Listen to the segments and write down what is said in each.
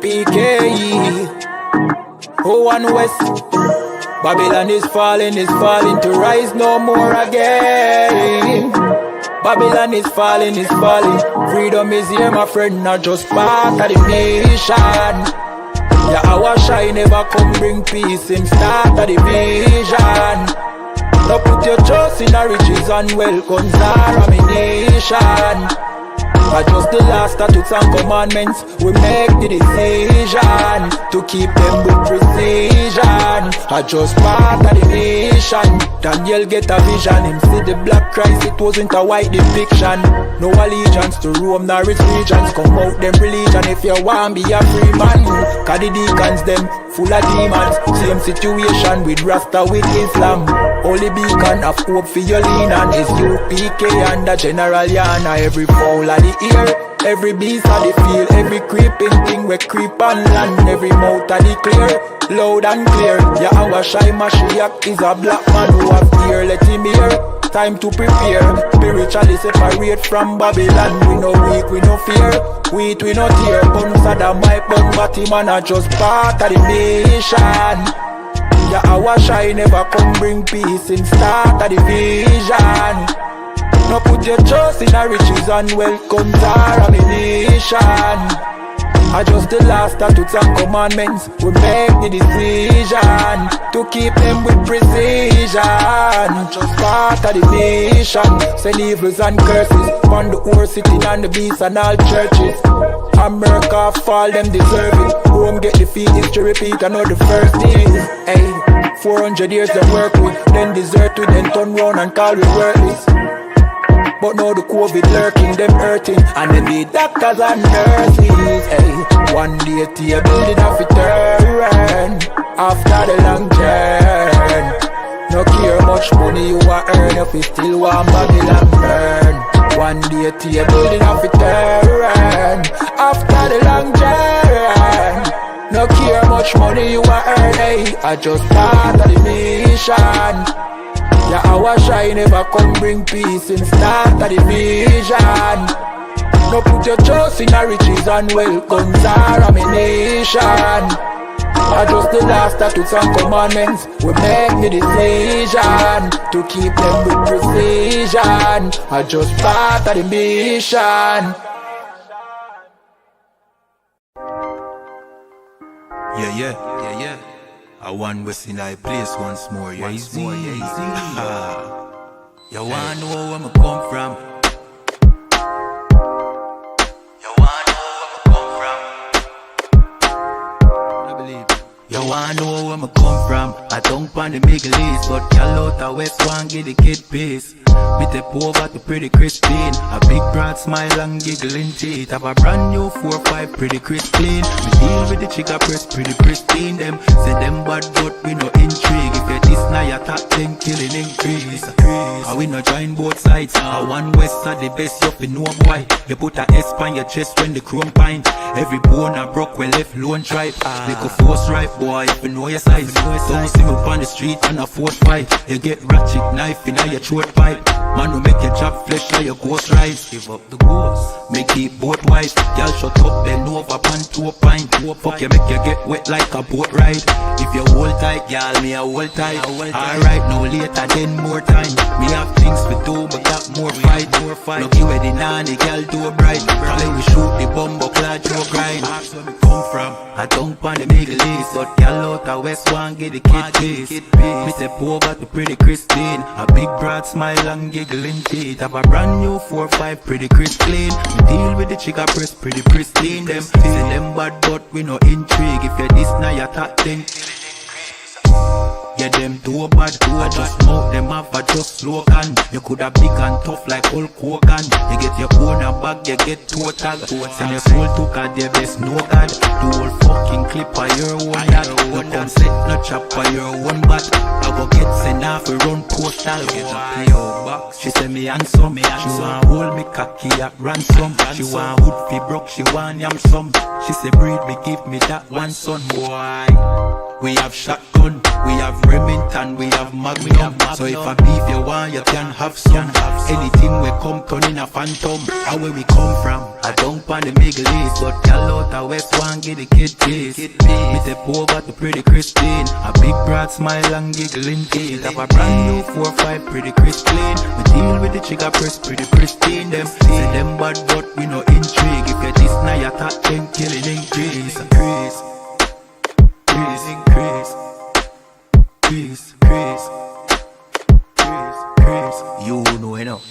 I.S.U.P.K. Oh, and West. Babylon is falling to rise no more again. Babylon is falling. Freedom is here, my friend, not just part of the nation. Yeah, our shine never come bring peace in start of the vision. Now put your trust in the riches and wealth, guns are ammunition. I just the last statutes and commandments. We make the decision to keep them with precision. I just part of the nation. Daniel get a vision. Him see the black Christ, it wasn't a white depiction. No allegiance to Rome nor its regions. Come out them religion if you want be a free man. Cause the deacons them full of demons. Same situation with Rasta with Islam. Only beacon of hope for your lean on is I.S.U.P.K and the General YAHANNA. Every fowl of the ear, every beast of the field, every creeping thing we creep on land, every mouth of the clear, loud and clear. Yeah, our shy Mashiach is a black man who have ear, let him hear. Time to prepare, spiritually separate from Babylon. We no weak, we no fear, wheat we no tear. Bun Saddam, my bun Batty man are just part of the nation. Yeah, our shine never come bring peace in start of the vision. Now put your trust in the riches and wealth, guns are ammunition. I just the last statutes and commandments. We make the decision to keep them with precision. Just part of the nation. Send evils and curses on the whole city and the beasts and all churches. America fall, them deserve it. Rome get defeat, history repeat, another first days. Hey, 400 years they work with, then desert with, then turn round and call we worthless. But now the COVID lurking, them hurting, and then the doctors and nurses. Hey, one day the building of it turn after the long journey. No care much money you a earn if you still want Babylon burn. One day the building of it turn after the long journey. No care much money you a earn. Hey, I just part of the mission. Yeah, our shine never come bring peace in start of the vision. No put your trust in the riches and wealth, guns are ammunition. I just the last statutes and commandments. We make the decision to keep them with precision. I just part of the mission. Yeah. I want West in I place once more, yeah, easy. You wanna know where I come from? You wanna know where I come from? I believe it. You wanna know where I come from? I don't pan the Middle East, but y'all out the West want get the kid peace. Me step over to pretty Christine. A big broad smile and giggling teeth. Have a brand new 4-5 pretty crisp clean. Me deal with the chica press pretty pristine. Them say them bad but we no intrigue. If you this now your top 10 killing increase. And we no join both sides. A one West are the best you fi know why. You put a S on your chest when the chrome pint. Every bone a broke when left lone tribe. Make a force right boy if you know your size. Don't see me on the street and a force fight. You get ratchet knife in your throat pipe. Man will make your chop flesh like your ghost rise. Give up the ghost, make it both wise. Y'all shut up, bend over, pan to a pint. Fuck you, make you get wet like a boat ride. If you hold tight, y'all, me a hold tight. Alright, no later, then more time. Me have things to do, but got more fight. Lucky where the nanny, girl do a bright. When we shoot the bumbo clad, you grind. That's where me come from. I don't pan the Middle East, but y'all out the West one get the kid piece. Me step over to pretty Christine. A big broad smile and giggling teeth. Have a brand new 4-5 pretty crisp clean. Me deal with the chica press pretty pristine. Them say them bad but we no intrigue. If you this now your top 10. Yeah, them too bad, I just mouth them off, I just slogan. You coulda big and tough like Hulk Hogan. You get your own a bag, you get total. Send your soul to God, their best no God. The whole fucking clip of your own that. You come set no chop of your own bat. I go get sent off, we run postal. Get a PO box. She say me handsome, she want hold me cocky at ransom. She want hood fi broke, she want yam some. She say breed me, give me that one son, boy. We have shotgun, we have Remington, we have Magnum. So if a beef you want, you can have some. Anything we come turn in a phantom. And where we come from, I don't want the Middle East, but y'all out the West one get the kid taste. Me step over to pretty Christine, a big broad smile and giggling teeth. Have a brand new 4-5 pretty crisp clean. We deal with the trigger press pretty pristine. Them say them bad but we no intrigue. If you this now you top 10 killing increase. Increase. You know,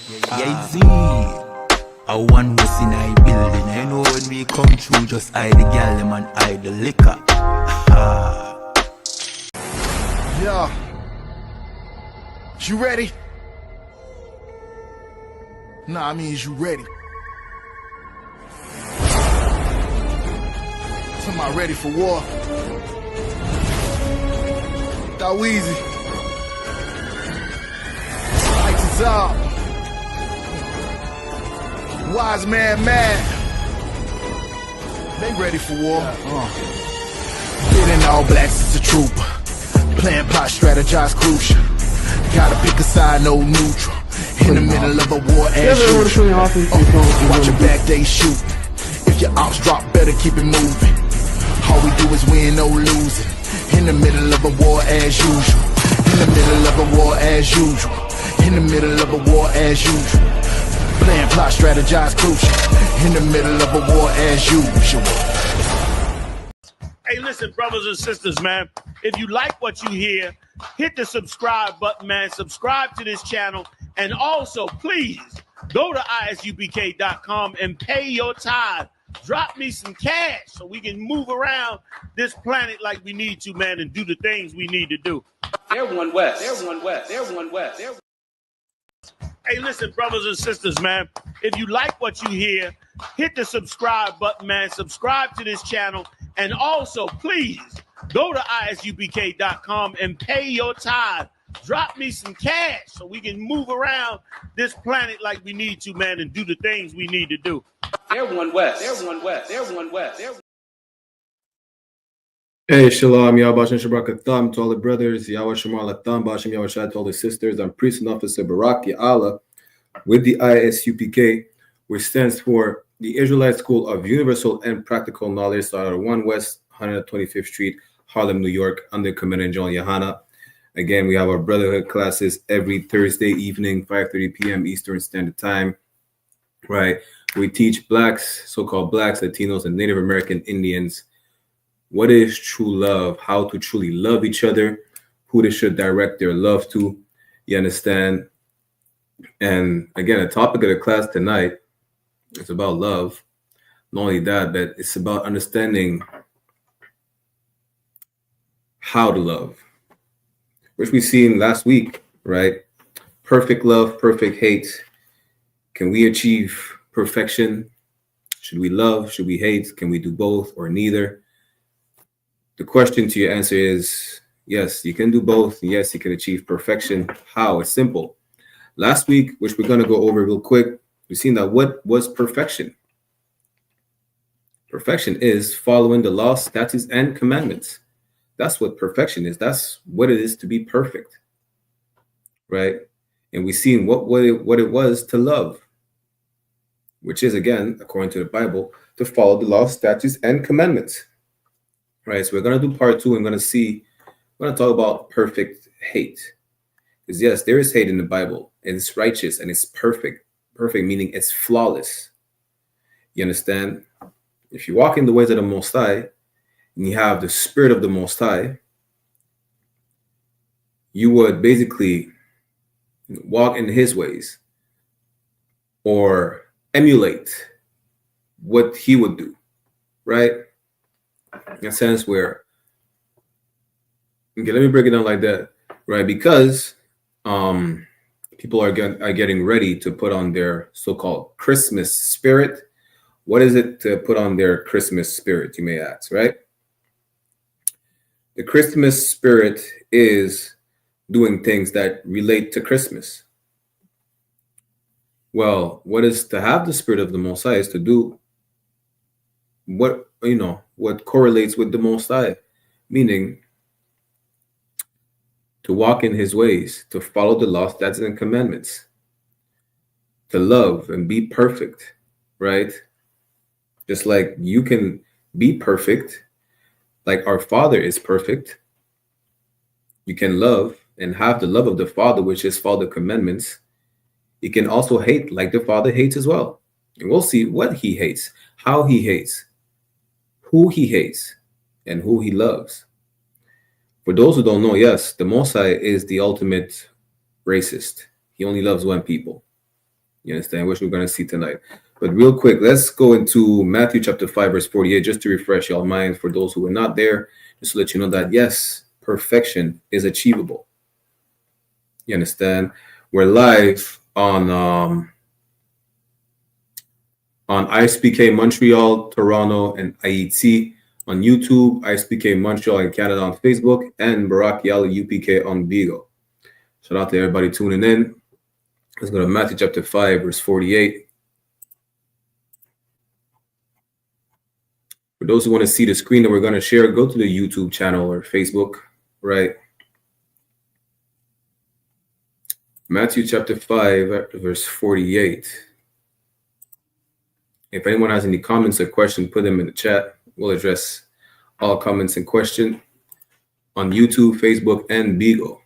a one was in a building. I know when we come through, just hide the gal them and hide the liquor. Yeah. You ready? Nah, I mean, is you ready? Somebody ready for war? TITHES. Lights is up. Wise man mad. They ready for war. Getting all blacks is a trooper. Plan, plot, strategize, crucial. Gotta pick a side, no neutral. In the middle of a war, as usual. Watch your back, they shoot. If your ops drop, better keep it moving. All we do is win, no losing. In the middle of a war, as usual. In the middle of a war, as usual. In the middle of a war, as usual. Plan, plot, strategize, crucial. In the middle of a war, as usual. Hey, listen, brothers and sisters, man. If you like what you hear, hit the subscribe button, man. Subscribe to this channel. And also, please, go to isupk.com and pay your tithe. Drop me some cash so we can move around this planet like we need to, man, and do the things we need to do. Everyone west. Everyone west. Everyone west. Hey, listen, brothers and sisters, man. If you like what you hear, hit the subscribe button, man. Subscribe to this channel. And also, please, go to isupk.com and pay your tithe. Drop me some cash so we can move around this planet like we need to, man, and do the things we need to do. Everyone west. Everyone west. Everyone west. Hey, Shalom, Yahweh Shabbat to all the brothers, Yahweh Shemar Latam, Bashem Yahweh Shai to all the sisters. I'm Priest and Officer Barak Allah with the I.S.U.P.K, which stands for the Israelite School of Universal and Practical Knowledge, started at 1 West 125th Street, Harlem, New York, under Commander John YAHANNA. Again, we have our Brotherhood classes every Thursday evening, 5:30 p.m. Eastern Standard Time, right? We teach blacks, so-called blacks, Latinos, and Native American Indians what is true love, how to truly love each other, who they should direct their love to, you understand? And again, the topic of the class tonight is about love. Not only that, but it's about understanding how to love, which we seen last week, right? Perfect love, perfect hate. Can we achieve perfection? Should we love? Should we hate? Can we do both or neither? The question to your answer is yes, you can do both. Yes, you can achieve perfection. How? It's simple. Last week, which we're going to go over real quick, we've seen that what was perfection? Perfection is following the law, statutes, and commandments. That's what perfection is. That's what it is to be perfect, right? And we've seen what it was to love, which is, again, according to the Bible, to follow the law, statutes, and commandments. Right, so we're going to do part 2. I'm going to talk about perfect hate. Because yes, there is hate in the Bible, and it's righteous, and it's perfect. Perfect meaning it's flawless. You understand? If you walk in the ways of the Most High, and you have the Spirit of the Most High, you would basically walk in His ways or emulate what He would do, right? In a sense where, okay, let me break it down like that, right? Because people are getting ready to put on their so-called Christmas spirit. What is it to put on their Christmas spirit, you may ask, right? The Christmas spirit is doing things that relate to Christmas. Well, what is to have the Spirit of the Most High is to do what correlates with the Most High, meaning to walk in his ways, to follow the law, statutes, and commandments, to love and be perfect, right? Just like you can be perfect, like our Father is perfect. You can love and have the love of the Father, which is follow the commandments. You can also hate like the Father hates as well. And we'll see what he hates, how he hates, who he hates, and who he loves. For those who don't know, yes, the Most High is the ultimate racist. He only loves one people. You understand? Which we're going to see tonight. But real quick, let's go into Matthew chapter 5, verse 48, just to refresh your mind for those who were not there, just to let you know that, yes, perfection is achievable. You understand? We're live on I.S.U.P.K Montreal, Toronto, and IET on YouTube, I.S.U.P.K Montreal and Canada on Facebook, and Barakiala U.P.K on Beagle. Shout out to everybody tuning in. Let's go to Matthew chapter 5, verse 48. For those who want to see the screen that we're going to share, go to the YouTube channel or Facebook, right? Matthew chapter 5, verse 48. If anyone has any comments or questions, put them in the chat. We'll address all comments and questions on YouTube, Facebook, and Beagle.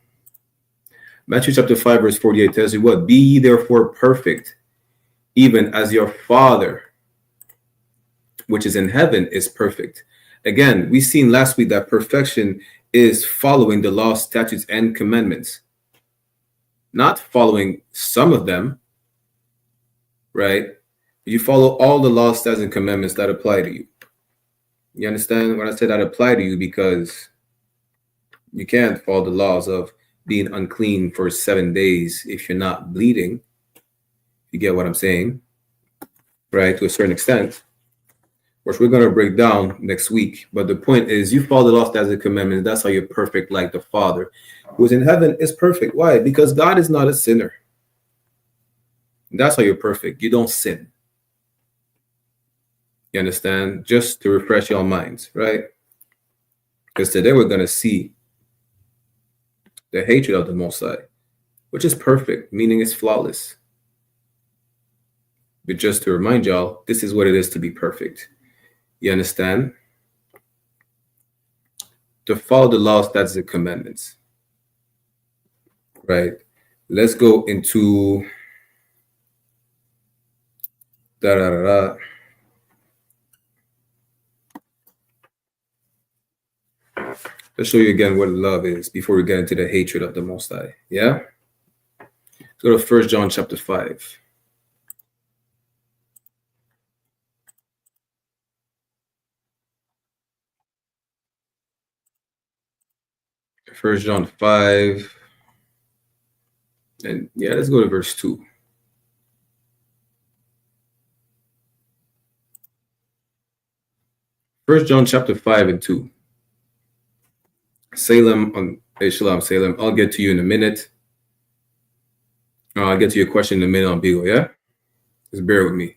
Matthew chapter 5, verse 48 tells you what? Be ye therefore perfect, even as your Father, which is in heaven, is perfect. Again, we seen last week that perfection is following the law, statutes, and commandments. Not following some of them, right? You follow all the laws, statutes, and commandments that apply to you. You understand when I say that apply to you? Because you can't follow the laws of being unclean for 7 days if you're not bleeding. You get what I'm saying? Right? To a certain extent, which we're going to break down next week. But the point is, you follow the law, statutes, and commandments. That's how you're perfect, like the Father who is in heaven is perfect. Why? Because God is not a sinner. That's how you're perfect. You don't sin. You understand? Just to refresh your minds, right? Because today we're going to see the hatred of the Most High, which is perfect, meaning it's flawless. But just to remind y'all, this is what it is to be perfect. You understand? To follow the laws, that's the commandments. Right? Let's go into Let's show you again what love is before we get into the hatred of the Most High. Yeah? Let's go to 1 John chapter 5. First John 5. And yeah, let's go to verse 2. First John chapter 5 and 2. SHALAM on SHALAM, SHALAM. I'll get to you in a minute. I'll get to your question in a minute on Beagle, yeah? Just bear with me.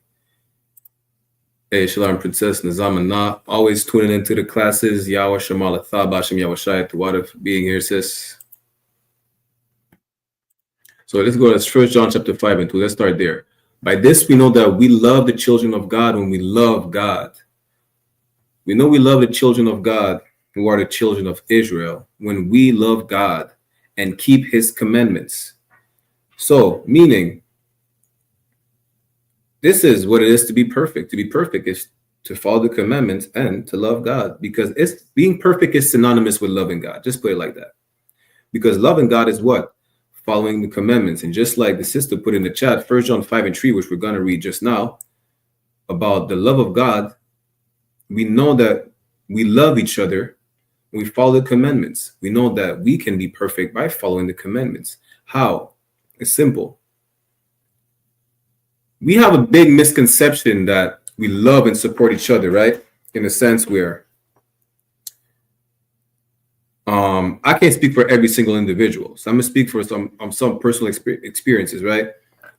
SHALAM Princess Nazamana, always tuning into the classes. Yahweh Shemala Thabashim Yahweh Shai, the water for being here, sis. So let's go to 1 John chapter 5 and 2. Let's start there. By this we know that we love the children of God when we love God. We know we love the children of God who are the children of Israel when we love God and keep his commandments. So, meaning, this is what it is to be perfect. To be perfect is to follow the commandments and to love God, because it's being perfect is synonymous with loving God. Just put it like that. Because loving God is what? Following the commandments. And just like the sister put in the chat, 1 John 5 and 3, which we're going to read just now, about the love of God, we know that we love each other. We follow the commandments. We know that we can be perfect by following the commandments. How? It's simple. We have a big misconception that we love and support each other, right? In a sense where I can't speak for every single individual. So I'm going to speak for some personal experiences, right?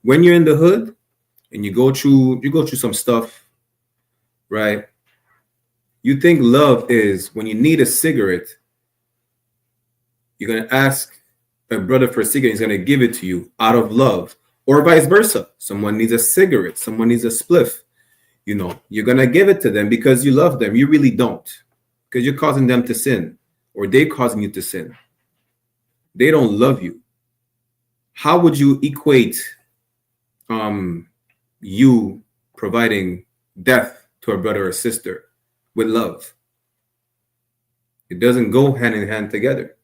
When you're in the hood and you go through some stuff, right? You think love is when you need a cigarette, you're going to ask a brother for a cigarette, he's going to give it to you out of love, or vice versa. Someone needs a cigarette, someone needs a spliff. You know, you're going to give it to them because you love them. You really don't, because you're causing them to sin, or they're causing you to sin. They don't love you. How would you equate you providing death to a brother or sister with love? It doesn't go hand in hand together.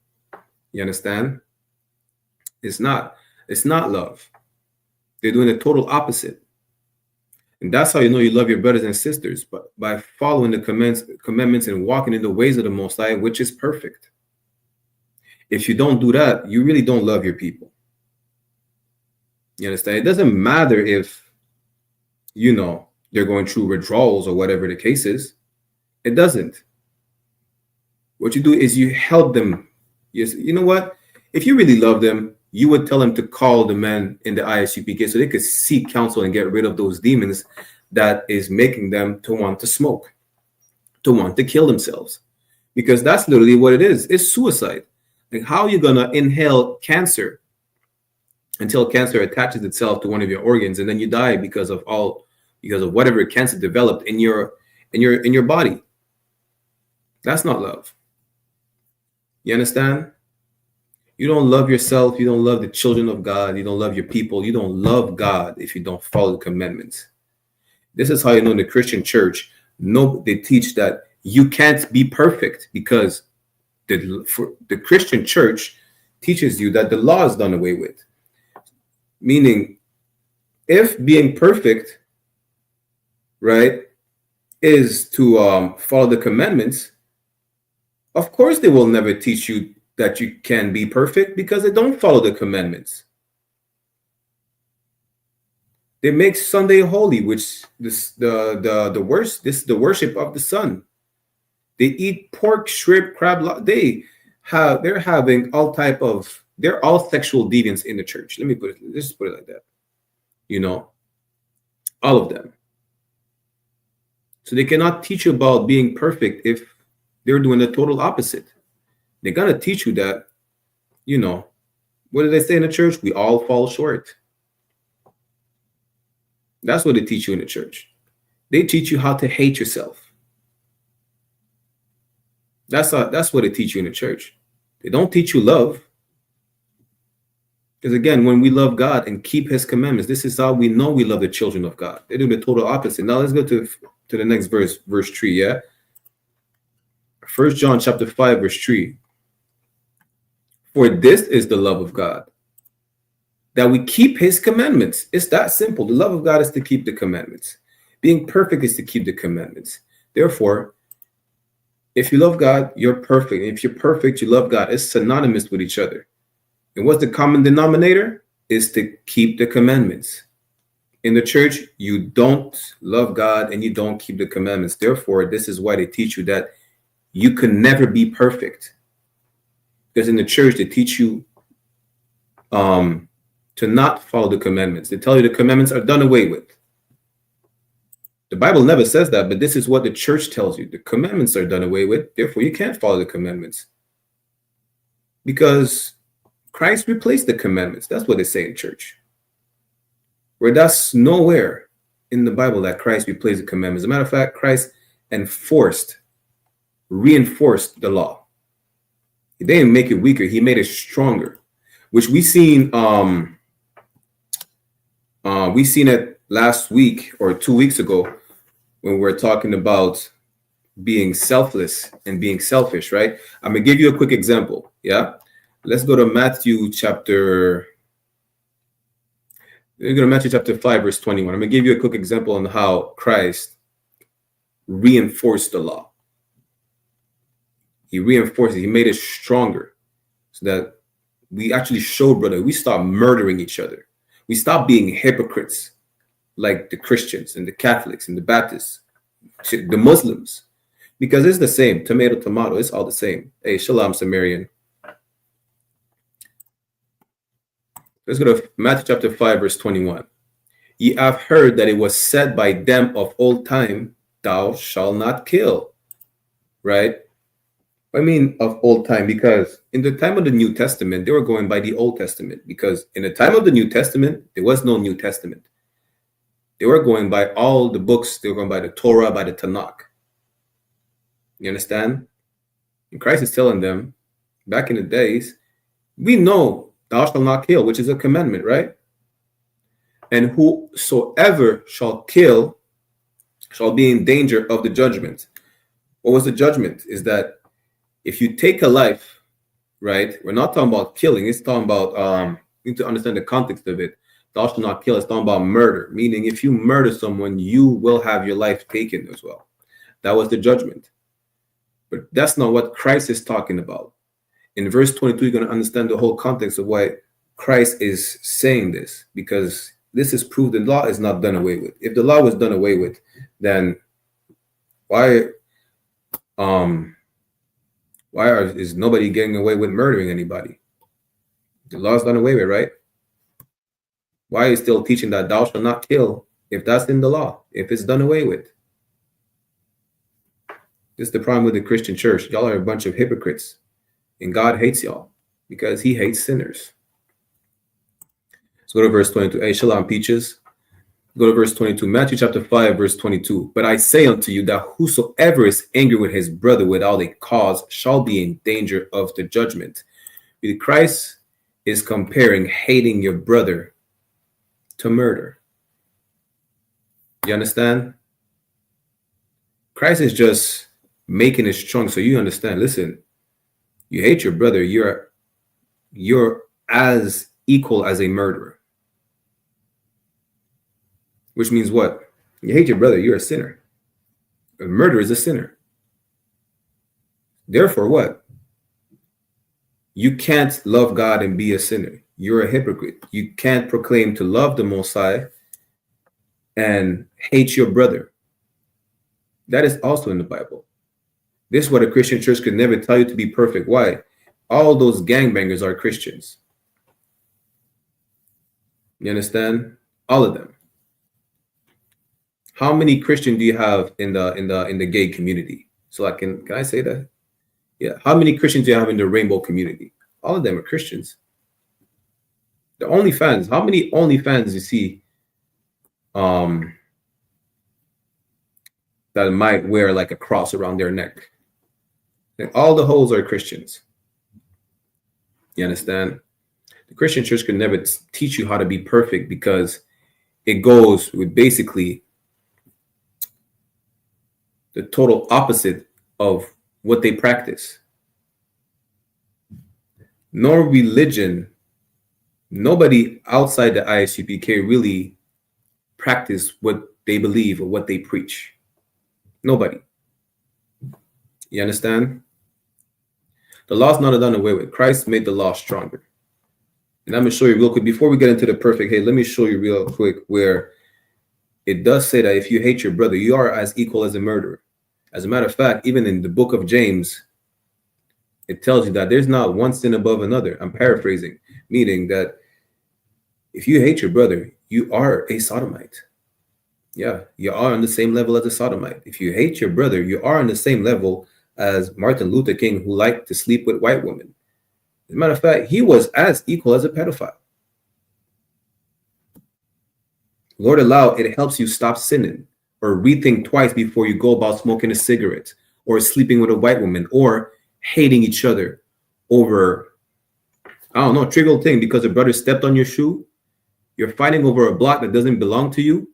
You understand? It's not love. They're doing the total opposite. And that's how you know you love your brothers and sisters, but by following the commandments and walking in the ways of the Most High, which is perfect. If you don't do that, you really don't love your people. You understand? It doesn't matter if, you know, they're going through withdrawals or whatever the case is. It doesn't. What you do is you help them. You know what? If you really love them, you would tell them to call the men in the I.S.U.P.K so they could seek counsel and get rid of those demons that is making them to want to smoke, to want to kill themselves. Because that's literally what it is. It's suicide. Like, how are you going to inhale cancer until cancer attaches itself to one of your organs and then you die because of whatever cancer developed in your body? That's not love. You understand? You don't love yourself. You don't love the children of God. You don't love your people. You don't love God if you don't follow the commandments. This is how you know in the Christian church, they teach that you can't be perfect, because the Christian church teaches you that the law is done away with. Meaning, if being perfect, right, is to follow the commandments, of course they will never teach you that you can be perfect, because they don't follow the commandments. They make Sunday holy, which the worship of the sun. They eat pork, shrimp, crab. They're having all type of. They're all sexual deviants in the church. Let's put it like that. You know, all of them. So they cannot teach you about being perfect if they're doing the total opposite. They're gonna teach you that, you know, what do they say in the church? We all fall short. That's what they teach you in the church. They teach you how to hate yourself. That's what they teach you in the church. They don't teach you love. Because again, when we love God and keep his commandments, this is how we know we love the children of God. They do the total opposite. Now let's go to the next verse 3, yeah? 1 John chapter 5, verse 3. For this is the love of God, that we keep his commandments. It's that simple. The love of God is to keep the commandments. Being perfect is to keep the commandments. Therefore, if you love God, you're perfect. If you're perfect, you love God. It's synonymous with each other. And what's the common denominator? Is to keep the commandments. In the church, you don't love God and you don't keep the commandments. Therefore, this is why they teach you that you can never be perfect. Because in the church, they teach you to not follow the commandments. They tell you the commandments are done away with. The Bible never says that, but this is what the church tells you. The commandments are done away with. Therefore, you can't follow the commandments. Because Christ replaced the commandments. That's what they say in church. Where that's nowhere in the Bible that Christ replaced the commandments. As a matter of fact, Christ reinforced the law. He didn't make it weaker. He made it stronger, which we seen it last week or 2 weeks ago when we were talking about being selfless and being selfish, right? I'm going to give you a quick example, yeah? Let's go to Matthew chapter 5, verse 21. I'm going to give you a quick example on how Christ reinforced the law. He reinforced it. He made it stronger so that we actually showed, brother, we stop murdering each other. We stop being hypocrites like the Christians and the Catholics and the Baptists, the Muslims, because it's the same. Tomato, it's all the same. Hey, Shalom, Sumerian. Let's go to Matthew chapter 5, verse 21. Ye have heard that it was said by them of old time, thou shalt not kill, right? I mean, of old time, because in the time of the New Testament, they were going by the Old Testament, because in the time of the New Testament, there was no New Testament. They were going by all the books. They were going by the Torah, by the Tanakh. You understand? And Christ is telling them, back in the days, we know thou shalt not kill, which is a commandment, right? And whosoever shall kill shall be in danger of the judgment. What was the judgment? Is that if you take a life, right? We're not talking about killing. It's talking about, you need to understand the context of it. Thou shalt not kill. It's talking about murder, meaning if you murder someone, you will have your life taken as well. That was the judgment. But that's not what Christ is talking about. In verse 22, you're going to understand the whole context of why Christ is saying this, because this is proof the law is not done away with. If the law was done away with, then why is nobody getting away with murdering anybody? The law is done away with, right? Why is still teaching that thou shalt not kill if that's in the law, if it's done away with? This is the problem with the Christian church. Y'all are a bunch of hypocrites, and God hates y'all because he hates sinners. Let's go to verse 22. Hey, Shalom, Peaches. Go to verse 22. Matthew chapter 5, verse 22. But I say unto you that whosoever is angry with his brother without a cause shall be in danger of the judgment. Christ is comparing hating your brother to murder. You understand? Christ is just making it strong so you understand. Listen, you hate your brother, you're as equal as a murderer. Which means what? You hate your brother, you're a sinner. A murderer is a sinner. Therefore, what? You can't love God and be a sinner. You're a hypocrite. You can't proclaim to love the Most High and hate your brother. That is also in the Bible. This is what a Christian church could never tell you to be perfect. Why? All those gangbangers are Christians. You understand? All of them. How many Christians do you have in the gay community? So can I say that? Yeah. How many Christians do you have in the rainbow community? All of them are Christians. The OnlyFans. How many OnlyFans you see that might wear like a cross around their neck? And all the hoes are Christians. You understand? The Christian church could never teach you how to be perfect because it goes with basically the total opposite of what they practice. No religion, nobody outside the I.S.U.P.K really practice what they believe or what they preach. Nobody. You understand? The law's not done away with. Christ made the law stronger. And I'm going to show you real quick, before we get into the perfect hate, let me show you real quick where it does say that if you hate your brother, you are as equal as a murderer. As a matter of fact, even in the book of James, it tells you that there's not one sin above another. I'm paraphrasing, meaning that if you hate your brother, you are a sodomite. Yeah, you are on the same level as a sodomite. If you hate your brother, you are on the same level as Martin Luther King, who liked to sleep with white women. As a matter of fact, he was as equal as a pedophile. Lord allow, it helps you stop sinning or rethink twice before you go about smoking a cigarette or sleeping with a white woman or hating each other over, I don't know, trivial thing because a brother stepped on your shoe. You're fighting over a block that doesn't belong to you.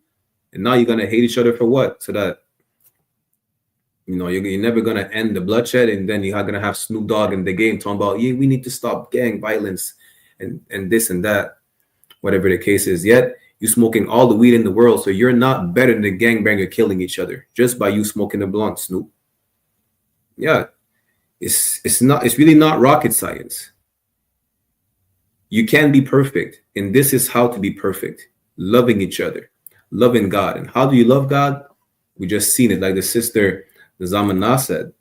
And now you're going to hate each other for what? So that, you know, you're never going to end the bloodshed. And then you're going to have Snoop Dogg in the game talking about, yeah, we need to stop gang violence and this and that, whatever the case is. Yet you're smoking all the weed in the world. So you're not better than the gangbanger killing each other just by you smoking a blunt, Snoop. Yeah, it's really not rocket science. You can be perfect. And this is how to be perfect. Loving each other, loving God. And how do you love God? We just seen it, like the sister Zamana said.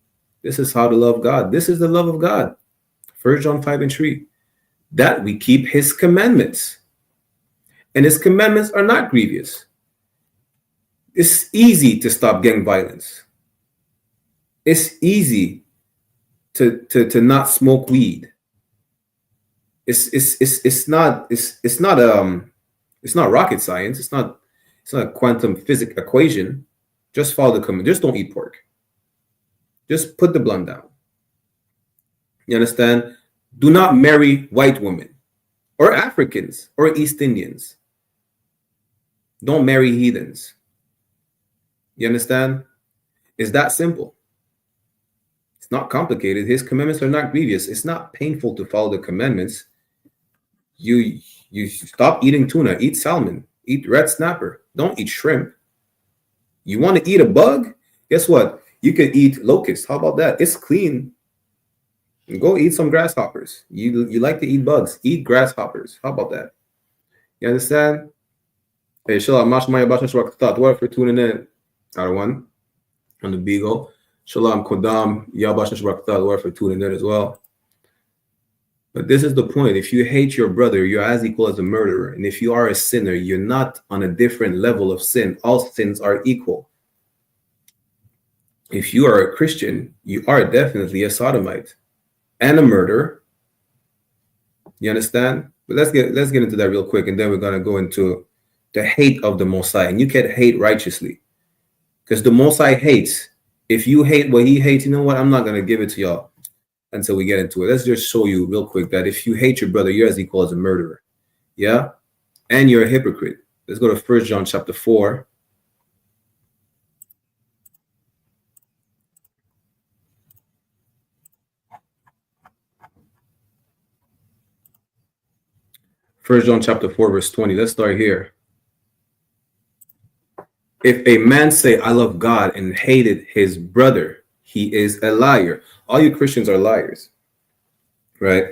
This is how to love God. This is the love of God. 1 John 5:3. That we keep his commandments. And his commandments are not grievous. It's easy to stop gang violence. It's easy to not smoke weed. It's not rocket science. It's not a quantum physics equation. Just follow the command. Just don't eat pork. Just put the blunt down. You understand? Do not marry white women or Africans or East Indians. Don't marry heathens. You understand? It's that simple. It's not complicated. His commandments are not grievous. It's not painful to follow the commandments. You stop eating tuna, eat salmon, eat red snapper. Don't eat shrimp. You want to eat a bug? Guess what? You could eat locust. How about that? It's clean. Go eat some grasshoppers. You like to eat bugs. Eat grasshoppers. How about that? You understand? Hey, Shalom. What for tuning in? One on the Beagle. Shalom Kodam. What for tuning in as well. But this is the point. If you hate your brother, you're as equal as a murderer. And if you are a sinner, you're not on a different level of sin. All sins are equal. If you are a Christian, you are definitely a sodomite and a murderer. You understand? But let's get into that real quick, and then we're gonna go into the hate of the Most High. And you can hate righteously, because the Most High hates. If you hate what he hates, you know what? I'm not gonna give it to y'all until we get into it. Let's just show you real quick that if you hate your brother, you're as equal as a murderer. Yeah? And you're a hypocrite. Let's go to 1 John chapter 4. First John chapter 4, verse 20. Let's start here. If a man say, I love God, and hated his brother, he is a liar. All you Christians are liars, right?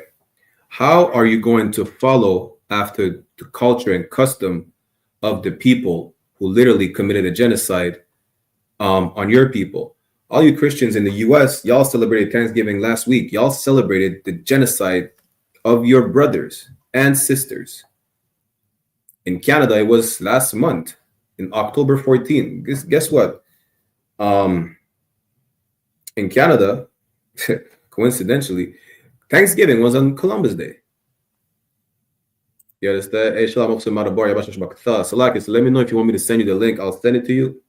How are you going to follow after the culture and custom of the people who literally committed a genocide on your people? All you Christians in the U.S., y'all celebrated Thanksgiving last week. Y'all celebrated the genocide of your brothers and sisters. In Canada, it was last month, in October 14. Guess what? In Canada, coincidentally, Thanksgiving was on Columbus Day. You understand? Hey, Shalom, Salakis, let me know if you want me to send you the link. I'll send it to you.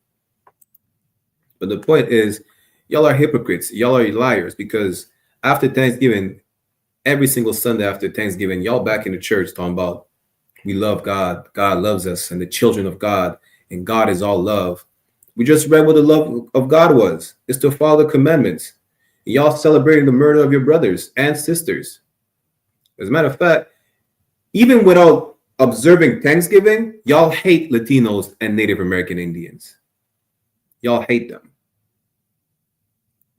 But the point is, y'all are hypocrites. Y'all are liars, because after Thanksgiving, every single Sunday after Thanksgiving, y'all back in the church talking about we love God, God loves us, and the children of God, and God is all love. We just read what the love of God was. It's to follow the commandments. And y'all celebrating the murder of your brothers and sisters. As a matter of fact, even without observing Thanksgiving, y'all hate Latinos and Native American Indians. Y'all hate them.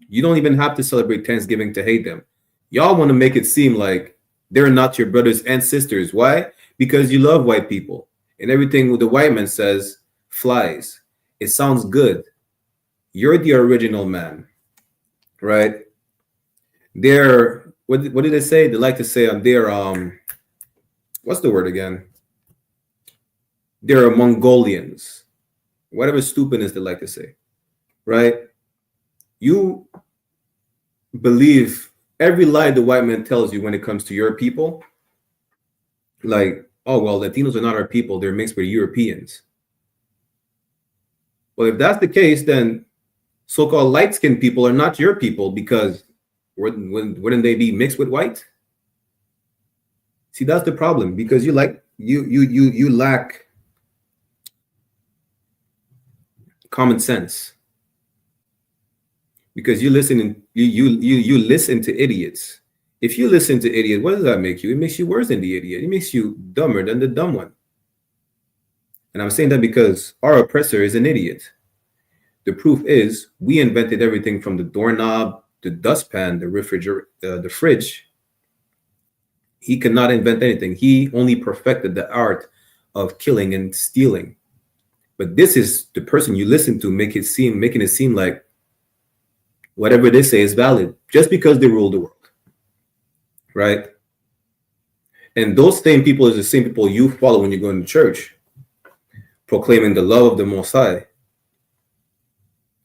You don't even have to celebrate Thanksgiving to hate them. Y'all want to make it seem like they're not your brothers and sisters. Why? Because you love white people. And everything the white man says flies. It sounds good. You're the original man, right? They're, what did they say? They like to say they're, what's the word again? They're Mongolians. Whatever stupidness they like to say, right? You believe every lie the white man tells you when it comes to your people. Like, oh, well, Latinos are not our people. They're mixed with Europeans. Well, if that's the case, then so-called light-skinned people are not your people, because wouldn't they be mixed with white? See, that's the problem, because you lack common sense, because you listen to idiots. If you listen to idiots, what does that make you? It makes you worse than the idiot. It makes you dumber than the dumb one. And I'm saying that because our oppressor is an idiot. The proof is we invented everything from the doorknob, the dustpan, the refrigerator, the fridge. He could not invent anything. He only perfected the art of killing and stealing. But this is the person you listen to making it seem like whatever they say is valid just because they rule the world. Right? And those same people is the same people you follow when you go into church, proclaiming the love of the Most High.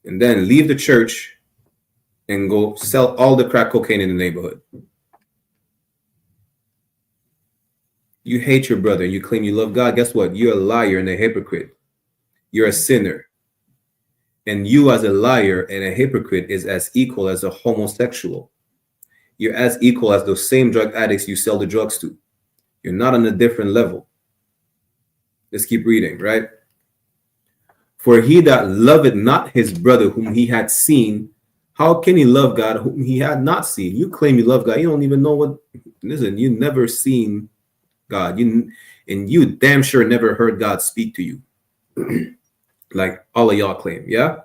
And then leave the church and go sell all the crack cocaine in the neighborhood. You hate your brother and you claim you love God. Guess what? You're a liar and a hypocrite. You're a sinner. And you as a liar and a hypocrite is as equal as a homosexual. You're as equal as those same drug addicts you sell the drugs to. You're not on a different level. Let's keep reading, right? For he that loveth not his brother whom he had seen, how can he love God whom he had not seen? You claim you love God. You don't even know what. Listen, you never seen God. You damn sure never heard God speak to you. Like all of y'all claim, yeah?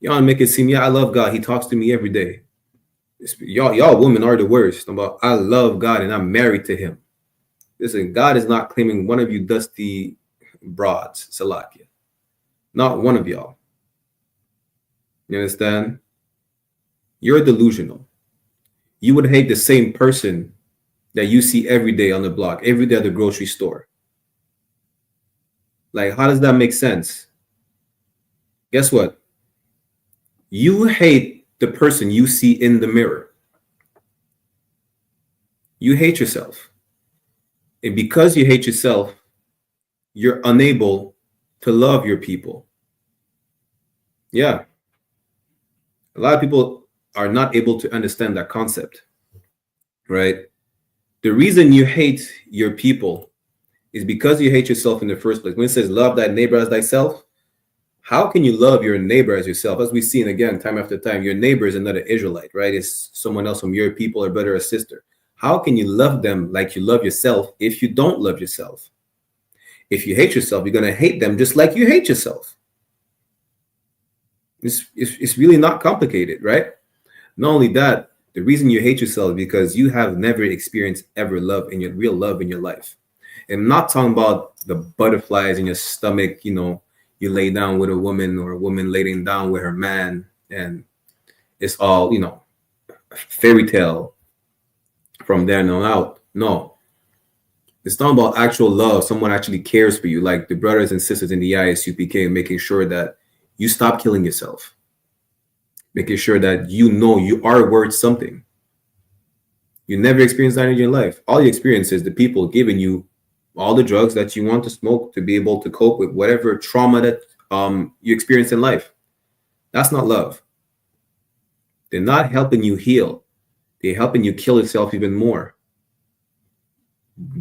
Y'all make it seem, yeah, I love God. He talks to me every day. Y'all women are the worst. About I love God and I'm married to him. Listen, God is not claiming one of you dusty broads, Salakia. Not one of y'all. You understand? You're delusional. You would hate the same person that you see every day on the block, every day at the grocery store. Like, how does that make sense? Guess what? You hate the person you see in the mirror. You hate yourself. And because you hate yourself, you're unable to love your people. Yeah. A lot of people are not able to understand that concept, right? The reason you hate your people is because you hate yourself in the first place. When it says love thy neighbor as thyself, how can you love your neighbor as yourself? As we've seen again, time after time, your neighbor is another Israelite, right? It's someone else from your people or brother or sister. How can you love them like you love yourself if you don't love yourself? If you hate yourself, you're going to hate them just like you hate yourself. It's really not complicated, right? Not only that, the reason you hate yourself is because you have never experienced ever love in your real love in your life. And I'm not talking about the butterflies in your stomach, you lay down with a woman or a woman laying down with her man and it's all, fairy tale from there on out. No. It's not about actual love. Someone actually cares for you, like the brothers and sisters in the I.S.U.P.K, making sure that you stop killing yourself. Making sure that you are worth something. You never experienced that in your life. All you experience is the people giving you all the drugs that you want to smoke to be able to cope with whatever trauma that you experience in life. That's not love. They're not helping you heal. They're helping you kill yourself even more.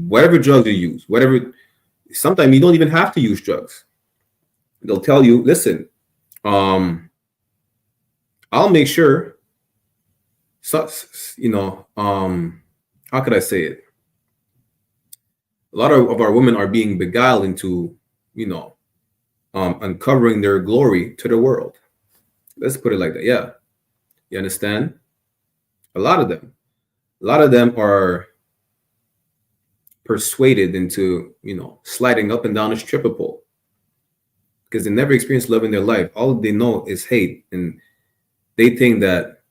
Whatever drugs you use, sometimes you don't even have to use drugs. They'll tell you, listen, I'll make sure, how could I say it? A lot of our women are being beguiled into, uncovering their glory to the world. Let's put it like that. Yeah. You understand? A lot of them are persuaded into, sliding up and down a stripper pole because they never experienced love in their life. All they know is hate. And they think that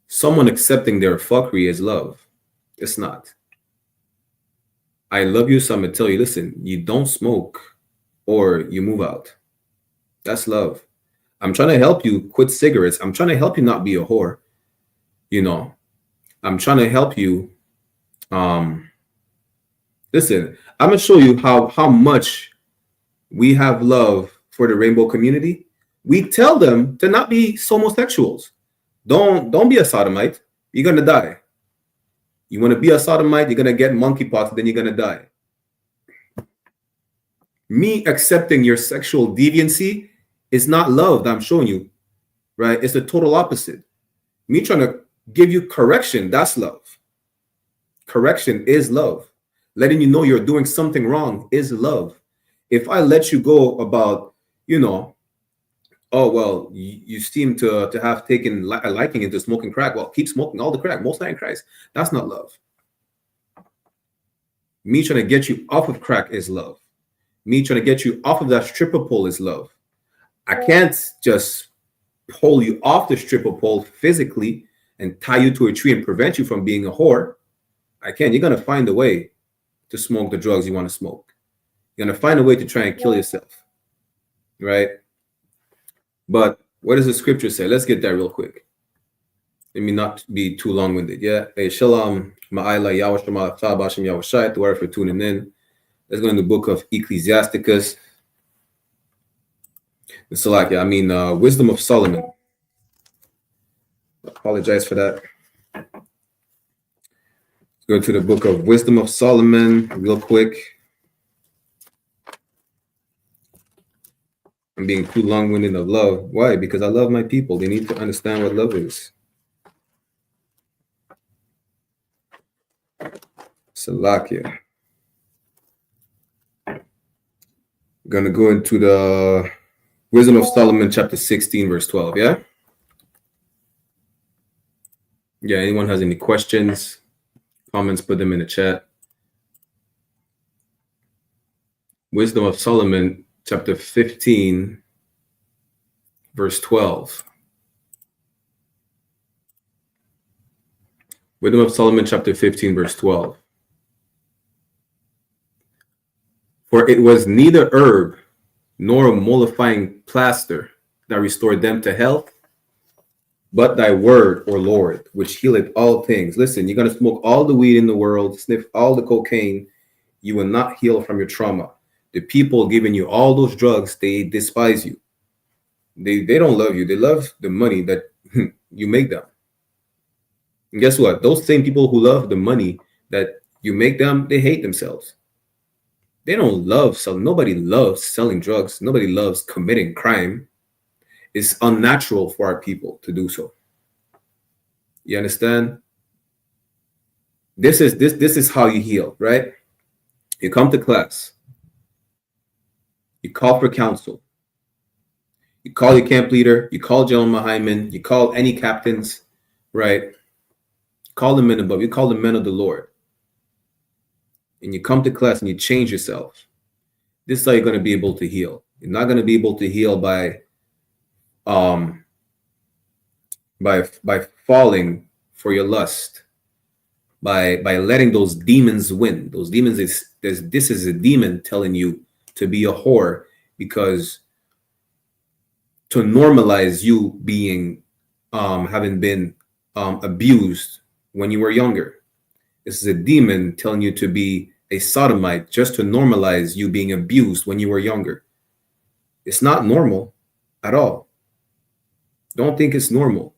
someone accepting their fuckery is love. It's not. I love you, so I'm going to tell you, listen, you don't smoke or you move out. That's love. I'm trying to help you quit cigarettes. I'm trying to help you not be a whore. I'm trying to help you. Listen, I'm going to show you how much we have love for the rainbow community. We tell them to not be homosexuals. Don't be a sodomite. You're going to die. You want to be a sodomite, you're going to get monkeypox, then you're going to die. Me accepting your sexual deviancy is not love that I'm showing you, right? It's the total opposite. Me trying to give you correction, that's love. Correction is love. Letting you know you're doing something wrong is love. If I let you go about, oh, well, you seem to have taken a liking into smoking crack. Well, keep smoking all the crack, most high in Christ. That's not love. Me trying to get you off of crack is love. Me trying to get you off of that stripper pole is love. I can't just pull you off the stripper pole physically and tie you to a tree and prevent you from being a whore. I can't. You're going to find a way to smoke the drugs you want to smoke. You're going to find a way to try and kill yourself. Right? But what does the scripture say? Let's get that real quick. Let me not be too long-winded. Yeah. Hey, Shalom, Ma'ila, Yahweh Shema, Bashem, Yahweh Shai, the word for tuning in. Let's go in the book of Ecclesiasticus. Wisdom of Solomon. I apologize for that. Let's go to the book of Wisdom of Solomon real quick. I'm being too long-winded of love. Why? Because I love my people. They need to understand what love is. Salakia. I'm going to go into the Wisdom of Solomon, chapter 16, verse 12. Yeah? Yeah, anyone has any questions, comments, put them in the chat. Wisdom of Solomon, chapter 15, verse 12. Wisdom of Solomon, chapter 15, verse 12. For it was neither herb nor a mollifying plaster that restored them to health, but thy word, O Lord, which healeth all things. Listen, you're going to smoke all the weed in the world, sniff all the cocaine, you will not heal from your trauma. The people giving you all those drugs, they despise you. They don't love you. They love the money that you make them. And guess what? Those same people who love the money that you make them, they hate themselves. They don't love selling. Nobody loves selling drugs. Nobody loves committing crime. It's unnatural for our people to do so. You understand? This is how you heal, right? You come to class. You call for counsel. You call your camp leader. You call General Mahaiman. You call any captains, right? Call the men above. You call the men of the Lord. And you come to class and you change yourself. This is how you're going to be able to heal. You're not going to be able to heal by falling for your lust, by letting those demons win. Those demons this is a demon telling you to be a whore, because to normalize you being having been abused when you were younger. This is a demon telling you to be a sodomite just to normalize you being abused when you were younger. It's not normal at all. Don't think it's normal.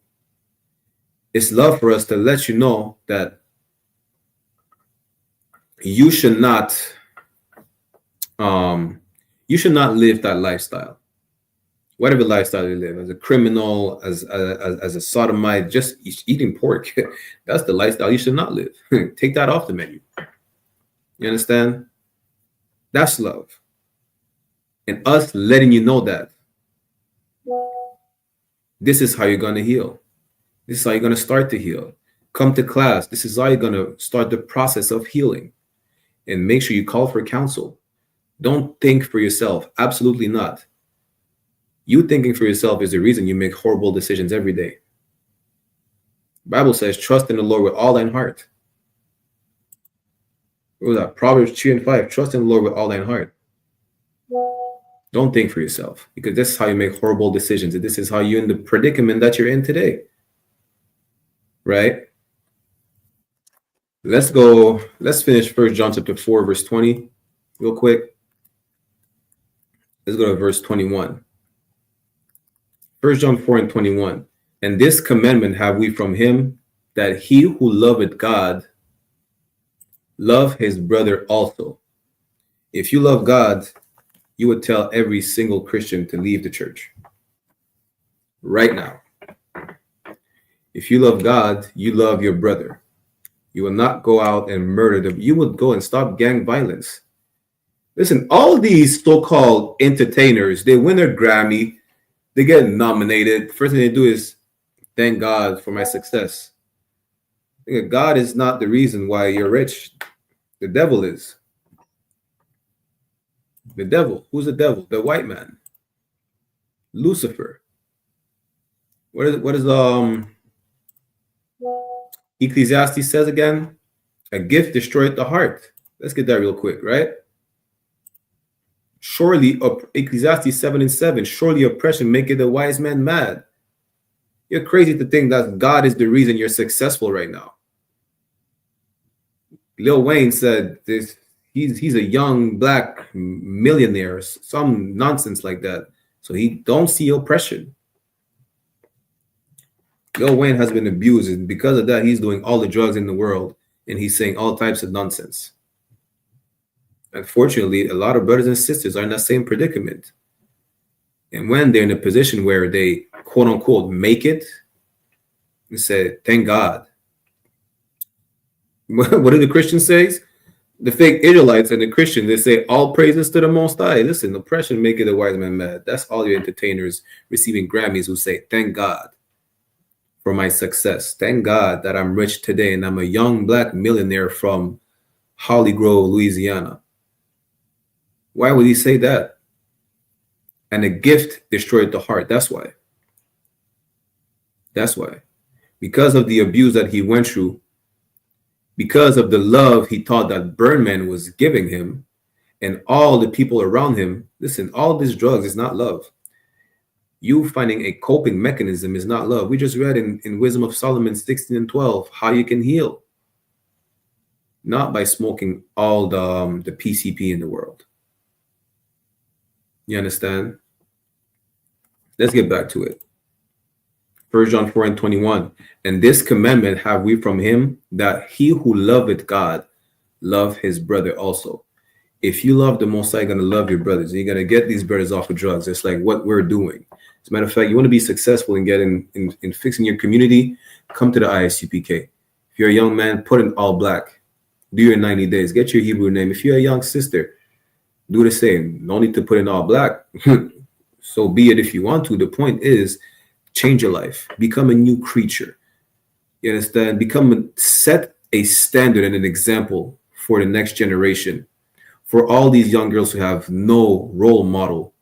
It's love for us to let you know that you should not live that lifestyle. Whatever lifestyle you live, as a criminal, as a sodomite, just eating pork, that's the lifestyle you should not live. Take that off the menu. You understand? That's love. And us letting you know that this is how you're going to heal. This is how you're going to start to heal. Come to class. This is how you're going to start the process of healing. And make sure you call for counsel. Don't think for yourself. Absolutely not. You thinking for yourself is the reason you make horrible decisions every day. The Bible says, trust in the Lord with all thine heart. What was that? Proverbs 3:5. Trust in the Lord with all thine heart. Don't think for yourself, because this is how you make horrible decisions. And this is how you're in the predicament that you're in today. Right? Let's finish 1 John chapter 4, verse 20 real quick. Let's go to verse 21. 1 John 4 and 21. And this commandment have we from him, that he who loveth God love his brother also. If you love God, you would tell every single Christian to leave the church right now. If you love God, you love your brother. You will not go out and murder them. You would go and stop gang violence. Listen, all these so-called entertainers, they win their Grammy, they get nominated. First thing they do is thank God for my success. God is not the reason why you're rich. The devil is. The devil. Who's the devil? The white man. Lucifer. What is Ecclesiastes says again? A gift destroyed the heart. Let's get that real quick, right? Surely, Ecclesiastes 7:7, surely oppression maketh the wise man mad. You're crazy to think that God is the reason you're successful right now. Lil Wayne said this. He's a young black millionaire, some nonsense like that. So he don't see oppression. Lil Wayne has been abused, and because of that, he's doing all the drugs in the world, and he's saying all types of nonsense. Unfortunately, a lot of brothers and sisters are in that same predicament. And when they're in a position where they, quote unquote, make it, they say, thank God. What do the Christians say? The fake Israelites and the Christians, they say, all praises to the Most High. Listen, oppression maketh the wise man mad. That's all your entertainers receiving Grammys who say, thank God for my success. Thank God that I'm rich today and I'm a young black millionaire from Holly Grove, Louisiana. Why would he say that? And a gift destroyed the heart. That's why. That's why. Because of the abuse that he went through, because of the love he thought that Birdman was giving him, and all the people around him, listen, all these drugs is not love. You finding a coping mechanism is not love. We just read in Wisdom of Solomon 16:12 how you can heal. Not by smoking all the PCP in the world. You understand? Let's get back to it. 1 John 4:21. And this commandment have we from him, that he who loveth God love his brother also. If you love the Most High, you're going to love your brothers. And you're going to get these brothers off of drugs. It's like what we're doing. As a matter of fact, you want to be successful in getting in fixing your community, come to the I.S.U.P.K. If you're a young man, put in all black. Do your 90 days. Get your Hebrew name. If you're a young sister, do the same. No need to put in all black. So be it if you want to. The point is, change your life. Become a new creature. You understand? Set a standard and an example for the next generation. For all these young girls who have no role model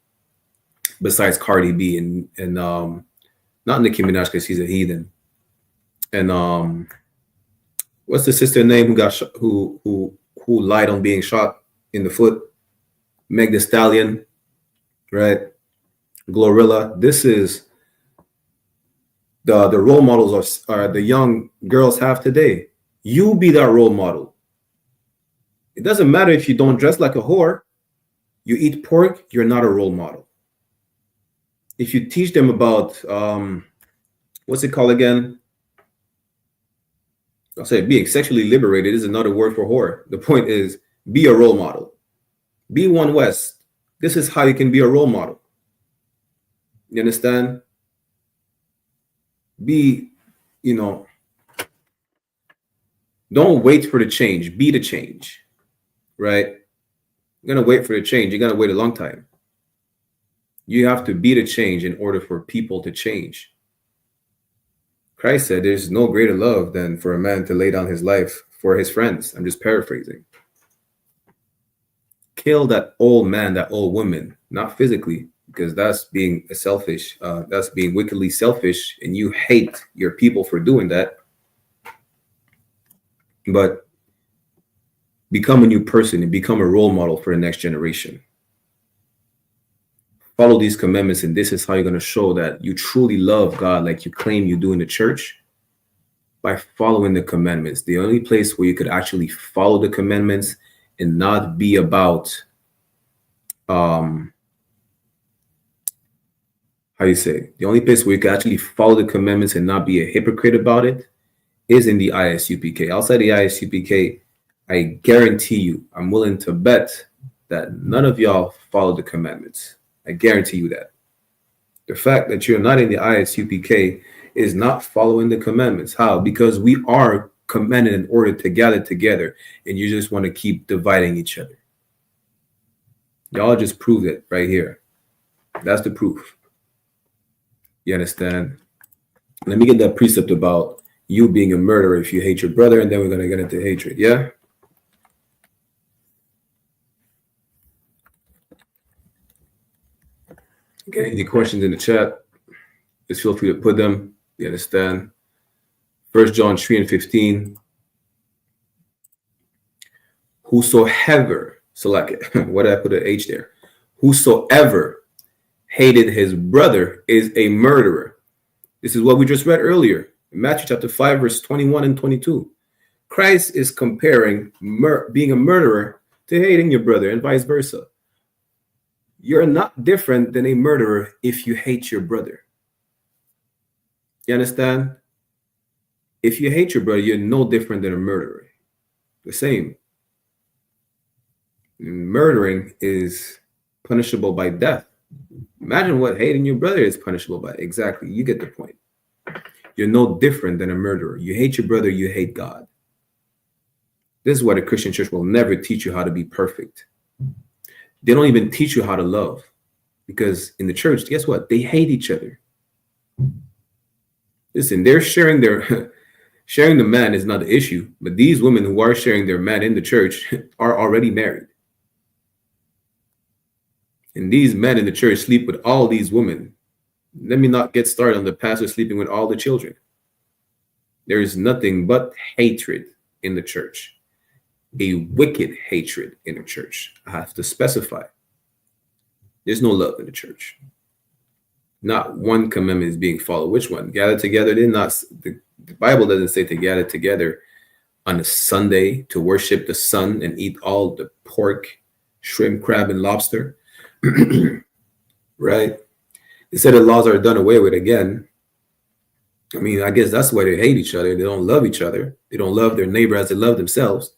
besides Cardi B and not Nicki Minaj because she's a heathen. And what's the sister name who got who lied on being shot in the foot? Meg Thee Stallion, right? Glorilla. This is the role models are the young girls have today. You be that role model. It doesn't matter if you don't dress like a whore. You eat pork, you're not a role model. If you teach them about what's it called again? I'll say being sexually liberated is another word for whore. The point is, be a role model. Be one West. This is how you can be a role model. You understand? Don't wait for the change. Be the change, right? You're going to wait for the change. You're going to wait a long time. You have to be the change in order for people to change. Christ said there's no greater love than for a man to lay down his life for his friends. I'm just paraphrasing. Kill that old man, that old woman, not physically, because that's being selfish. That's being wickedly selfish, and you hate your people for doing that. But become a new person and become a role model for the next generation. Follow these commandments, and this is how you're going to show that you truly love God like you claim you do in the church, by following the commandments. The only place where you could actually follow the commandments and not be about the only place where you can actually follow the commandments and not be a hypocrite about it is in the I.S.U.P.K. Outside the I.S.U.P.K, I guarantee you, I'm willing to bet that none of y'all follow the commandments. I guarantee you that. The fact that you're not in the I.S.U.P.K is not following the commandments. How? Because we are commanded in order to gather together, and you just want to keep dividing each other. Y'all just proved it right here. That's the proof. You understand? Let me get that precept about you being a murderer if you hate your brother, and then we're going to get into hatred. Yeah? Okay, any questions in the chat? Just feel free to put them. You understand? 1 John 3:15. Whosoever, so like, what did I put an H there? Whosoever hated his brother is a murderer. This is what we just read earlier in Matthew chapter 5, verse 21 and 22. Christ is comparing being a murderer to hating your brother and vice versa. You're not different than a murderer if you hate your brother. You understand? If you hate your brother, you're no different than a murderer. The same. Murdering is punishable by death. Imagine what hating your brother is punishable by. Exactly. You get the point. You're no different than a murderer. You hate your brother, you hate God. This is why the Christian church will never teach you how to be perfect. They don't even teach you how to love. Because in the church, guess what? They hate each other. Listen, they're sharing sharing the man is not the issue, but these women who are sharing their man in the church are already married. And these men in the church sleep with all these women. Let me not get started on the pastor sleeping with all the children. There is nothing but hatred in the church. A wicked hatred in the church. I have to specify. There's no love in the church. Not one commandment is being followed. Which one? Gather together. The Bible doesn't say to gather together on a Sunday to worship the sun and eat all the pork, shrimp, crab, and lobster. Right? They said the laws are done away with again. I mean, I guess that's why they hate each other. They don't love each other. They don't love their neighbor as they love themselves.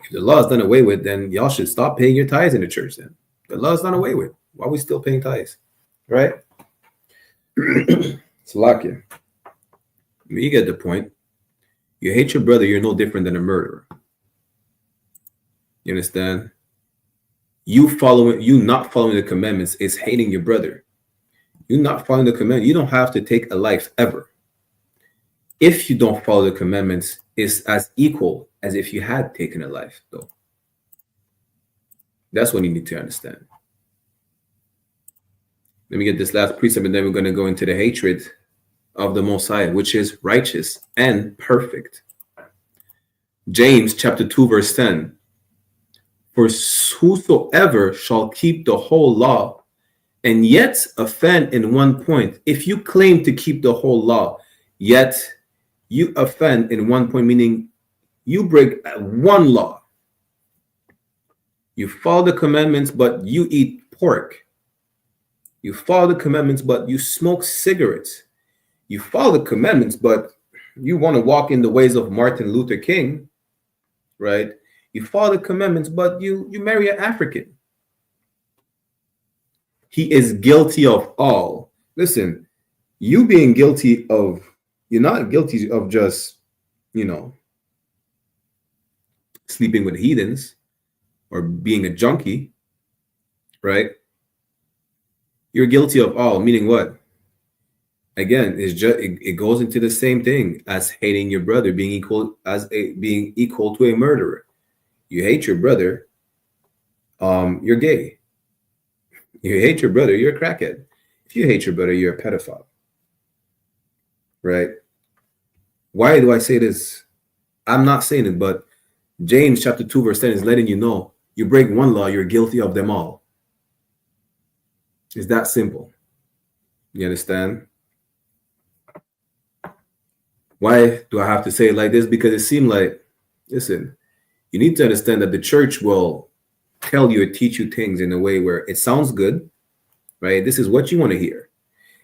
If the law is done away with, then y'all should stop paying your tithes in the church then. The law is done away with. Why are we still paying tithes? Right? Salakia. I mean, you get the point. You hate your brother, you're no different than a murderer. You understand? You not following the commandments is hating your brother. You not following the commandments, you don't have to take a life ever. If you don't follow the commandments, it's as equal as if you had taken a life, though. That's what you need to understand. Let me get this last precept, and then we're going to go into the hatred of the Most High, which is righteous and perfect. James chapter 2, verse 10. For whosoever shall keep the whole law and yet offend in one point. If you claim to keep the whole law, yet you offend in one point, meaning you break one law. You follow the commandments, but you eat pork. You follow the commandments, but you smoke cigarettes. You follow the commandments, but you want to walk in the ways of Martin Luther King, right? You follow the commandments, but you marry an African. He is guilty of all. Listen, you being guilty of, you're not guilty of just, sleeping with heathens or being a junkie, right? You're guilty of all, meaning what? Again, it goes into the same thing as hating your brother, being equal to a murderer. You hate your brother, you're gay. You hate your brother, you're a crackhead. If you hate your brother, you're a pedophile. Right? Why do I say this? I'm not saying it, but James chapter 2, verse 10 is letting you know, you break one law, you're guilty of them all. It's that simple. You understand? Why do I have to say it like this? Because it seemed like, listen, you need to understand that the church will tell you or teach you things in a way where it sounds good, right? This is what you want to hear.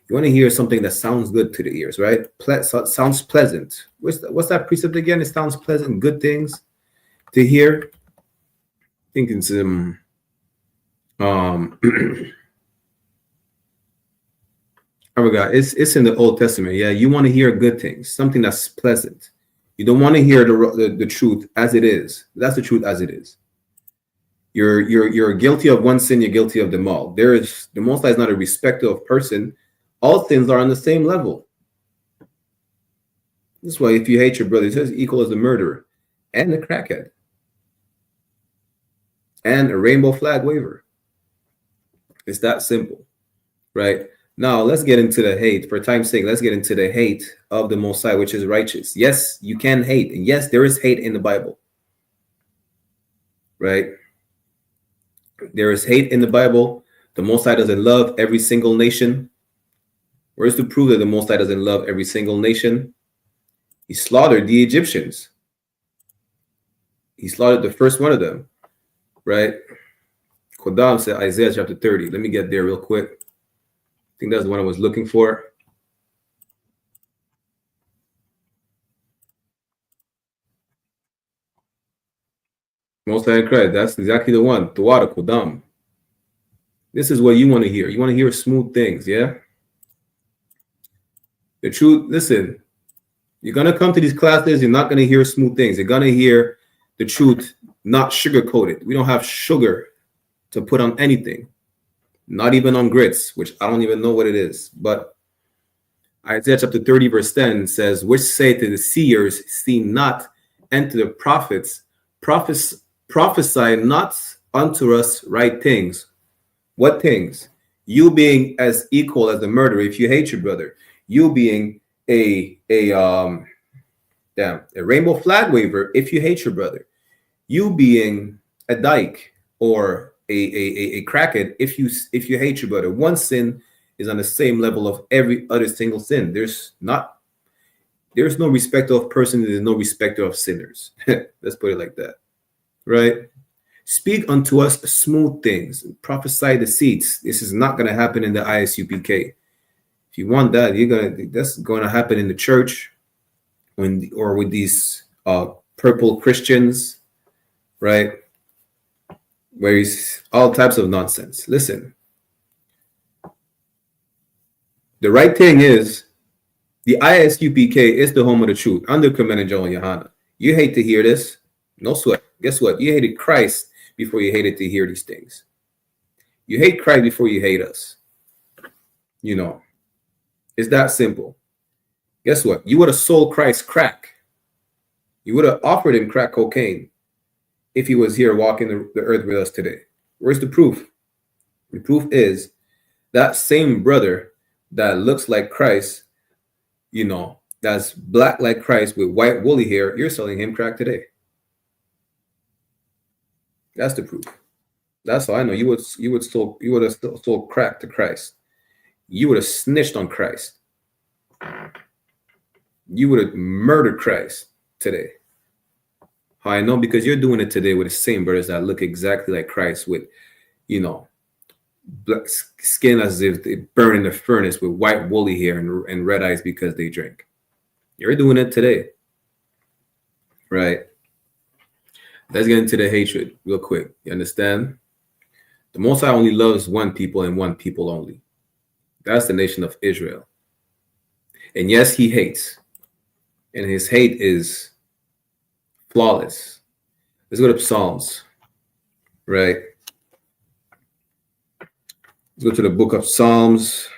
You want to hear something that sounds good to the ears, right? Sounds pleasant. What's that precept again? It sounds pleasant, good things to hear. I think it's I forgot. It's in the Old Testament. Yeah, you want to hear good things, something that's pleasant. You don't want to hear the truth as it is. That's the truth as it is. You're guilty of one sin. You're guilty of them all. The Most High is not a respecter of person. All sins are on the same level. That's why if you hate your brother, it says equal as a murderer and a crackhead and a rainbow flag waver. It's that simple, right? Now, let's get into the hate. For time's sake, let's get into the hate of the Most High, which is righteous. Yes, you can hate. And yes, there is hate in the Bible. Right? There is hate in the Bible. The Most High doesn't love every single nation. Where's the proof that the Most High doesn't love every single nation? He slaughtered the Egyptians. He slaughtered the first one of them, right? Kodam said Isaiah chapter 30. Let me get there real quick. I think that's the one I was looking for. Most High in Christ. That's exactly the one. Tuwada Kodam. This is what you want to hear. You want to hear smooth things, yeah? The truth, listen, you're going to come to these classes, you're not going to hear smooth things. You're going to hear the truth, not sugar-coated. We don't have sugar to put on anything, not even on grits, which I don't even know what it is. But Isaiah chapter 30, verse 10 says, which say to the seers, see not, and to the prophets, prophesy not unto us right things. What things? You being as equal as the murderer if you hate your brother. You being a rainbow flag waver if you hate your brother. You being a dyke or a crackhead if you hate your brother. One sin is on the same level of every other single sin. There's no respecter of persons, there's no respecter of sinners. Let's put it like that. Right? Speak unto us smooth things, prophesy deceits. This is not going to happen in the I.S.U.P.K. If you want that, that's going to happen in the church or with these purple Christians, right? Where it's all types of nonsense. Listen, the right thing is the I.S.U.P.K. is the home of the truth under Commander General YAHANNA. You hate to hear this. No sweat. Guess what? You hated Christ before you hated to hear these things. You hate Christ before you hate us. You know, it's that simple. Guess what? You would have sold Christ crack. You would have offered him crack cocaine if he was here walking the earth with us today. Where's the proof? The proof is that same brother that looks like Christ, you know, that's black like Christ with white woolly hair, you're selling him crack today. That's the proof. That's how I know you would have sold crack to Christ. You would have snitched on Christ. You would have murdered Christ today. How I know? Because you're doing it today with the same brothers that look exactly like Christ with, you know, black skin as if they burn in the furnace with white woolly hair and red eyes because they drink. You're doing it today. Right? Let's get into the hatred real quick. You understand? The Most High only loves one people and one people only. That's the nation of Israel. And yes, he hates. And his hate is flawless. Let's go to Psalms. Right? Let's go to the book of Psalms.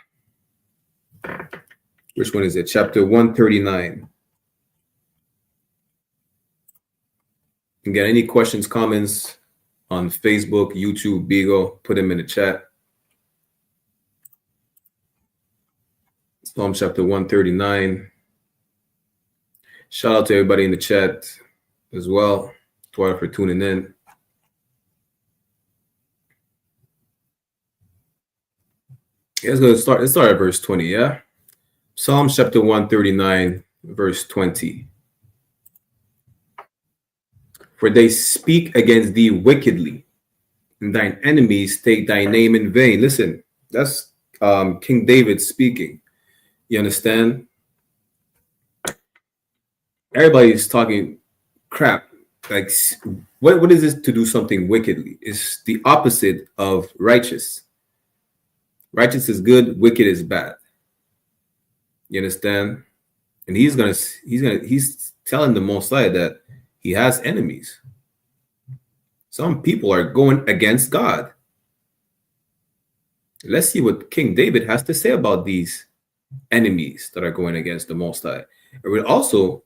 Which one is it? Chapter 139. You can get any questions, comments on Facebook, YouTube, Bigo, put them in the chat. Psalm chapter 139. Shout out to everybody in the chat as well. Twitter for tuning in. Let's start at verse 20, yeah? Psalm chapter 139, verse 20. For they speak against thee wickedly, and thine enemies take thy name in vain. Listen, that's King David speaking. You understand? Everybody's talking crap. Like, what is this to do something wickedly? It's the opposite of righteous. Righteous is good, wicked is bad. You understand? And he's telling the Most High that he has enemies. Some people are going against God. Let's see what King David has to say about these enemies that are going against the Most High. And we're also,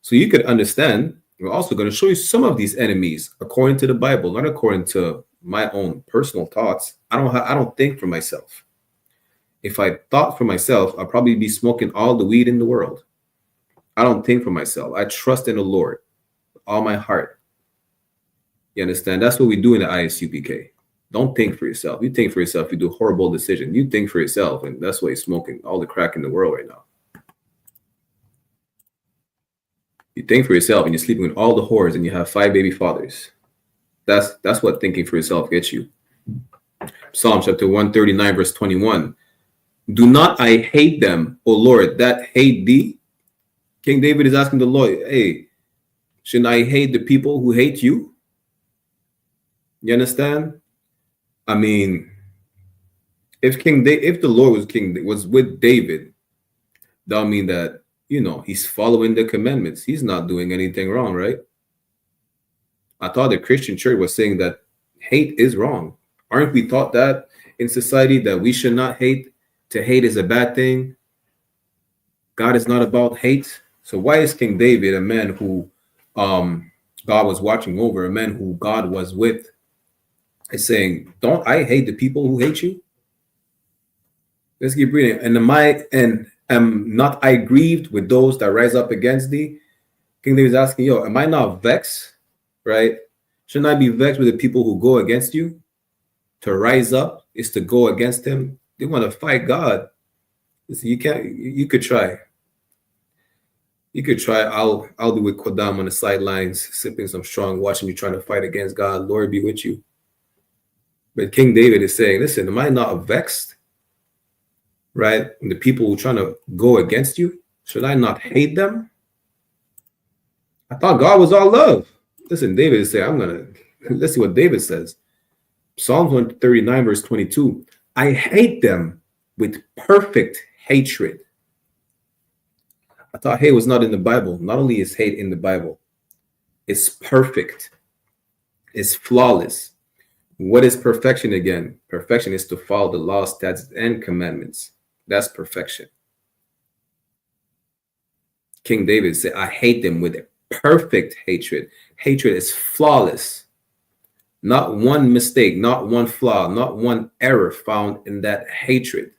so you could understand, we're also going to show you some of these enemies according to the Bible, not according to my own personal thoughts. I don't think for myself. If I thought for myself, I'd probably be smoking all the weed in the world. I don't think for myself. I trust in the Lord with all my heart. You understand? That's what we do in the I.S.U.P.K. Don't think for yourself. You think for yourself, you do horrible decisions. You think for yourself, and that's why you're smoking all the crack in the world right now. You think for yourself, and you're sleeping with all the whores, and you have 5 baby fathers. That's what thinking for yourself gets you. Psalm chapter 139, verse 21. Do not I hate them, O Lord, that hate thee? King David is asking the Lord, hey, shouldn't I hate the people who hate you? You understand? I mean, if the Lord was with David, that would mean that, you know, he's following the commandments. He's not doing anything wrong, right? I thought the Christian church was saying that hate is wrong. Aren't we taught that in society, that we should not hate? To hate is a bad thing. God is not about hate. So why is King David, a man who God was watching over, a man who God was with, is saying, don't I hate the people who hate you? Let's keep reading. And am not I grieved with those that rise up against thee? King David is asking, yo, am I not vexed? Right? Shouldn't I be vexed with the people who go against you? To rise up is to go against him. They want to fight God. Listen, you could try. You could try. I'll be with Kodam on the sidelines, sipping some strong, watching you trying to fight against God. Lord be with you. But King David is saying, listen, am I not vexed? Right? And the people who are trying to go against you, should I not hate them? I thought God was all love. Listen, David is saying, let's see what David says. Psalms 139, verse 22. I hate them with perfect hatred. I thought hate was not in the Bible. Not only is hate in the Bible, it's perfect. It's flawless. What is perfection again? Perfection is to follow the laws, statutes, and commandments. That's perfection. King David said, I hate them with a perfect hatred. Hatred is flawless. Not one mistake, not one flaw, not one error found in that hatred.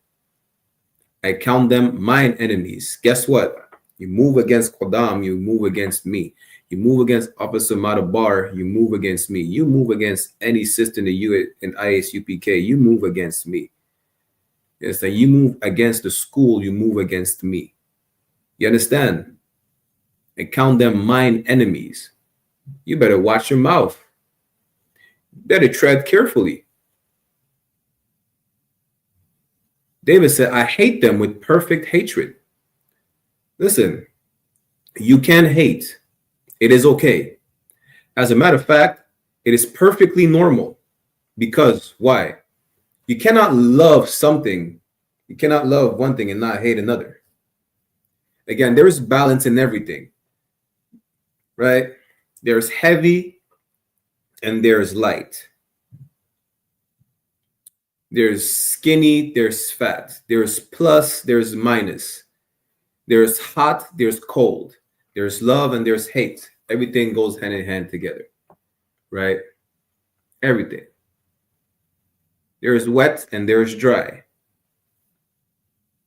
I count them mine enemies. Guess what? You move against Kodam, you move against me. You move against Officer Matabar, you move against me. You move against any sister in the in I.S.U.P.K, you move against me. Yes, that you move against the school, you move against me. You understand? And count them mine enemies. You better watch your mouth. Better tread carefully. David said, I hate them with perfect hatred. Listen, you can hate. It is okay. As a matter of fact, it is perfectly normal. Because why? You cannot love something. You cannot love one thing and not hate another. Again, there is balance in everything. Right? There's heavy and there's light. There's skinny, there's fat. There's plus, there's minus. There's hot, there's cold. There's love and there's hate. Everything goes hand in hand together. Right? Everything. There's wet and there's dry.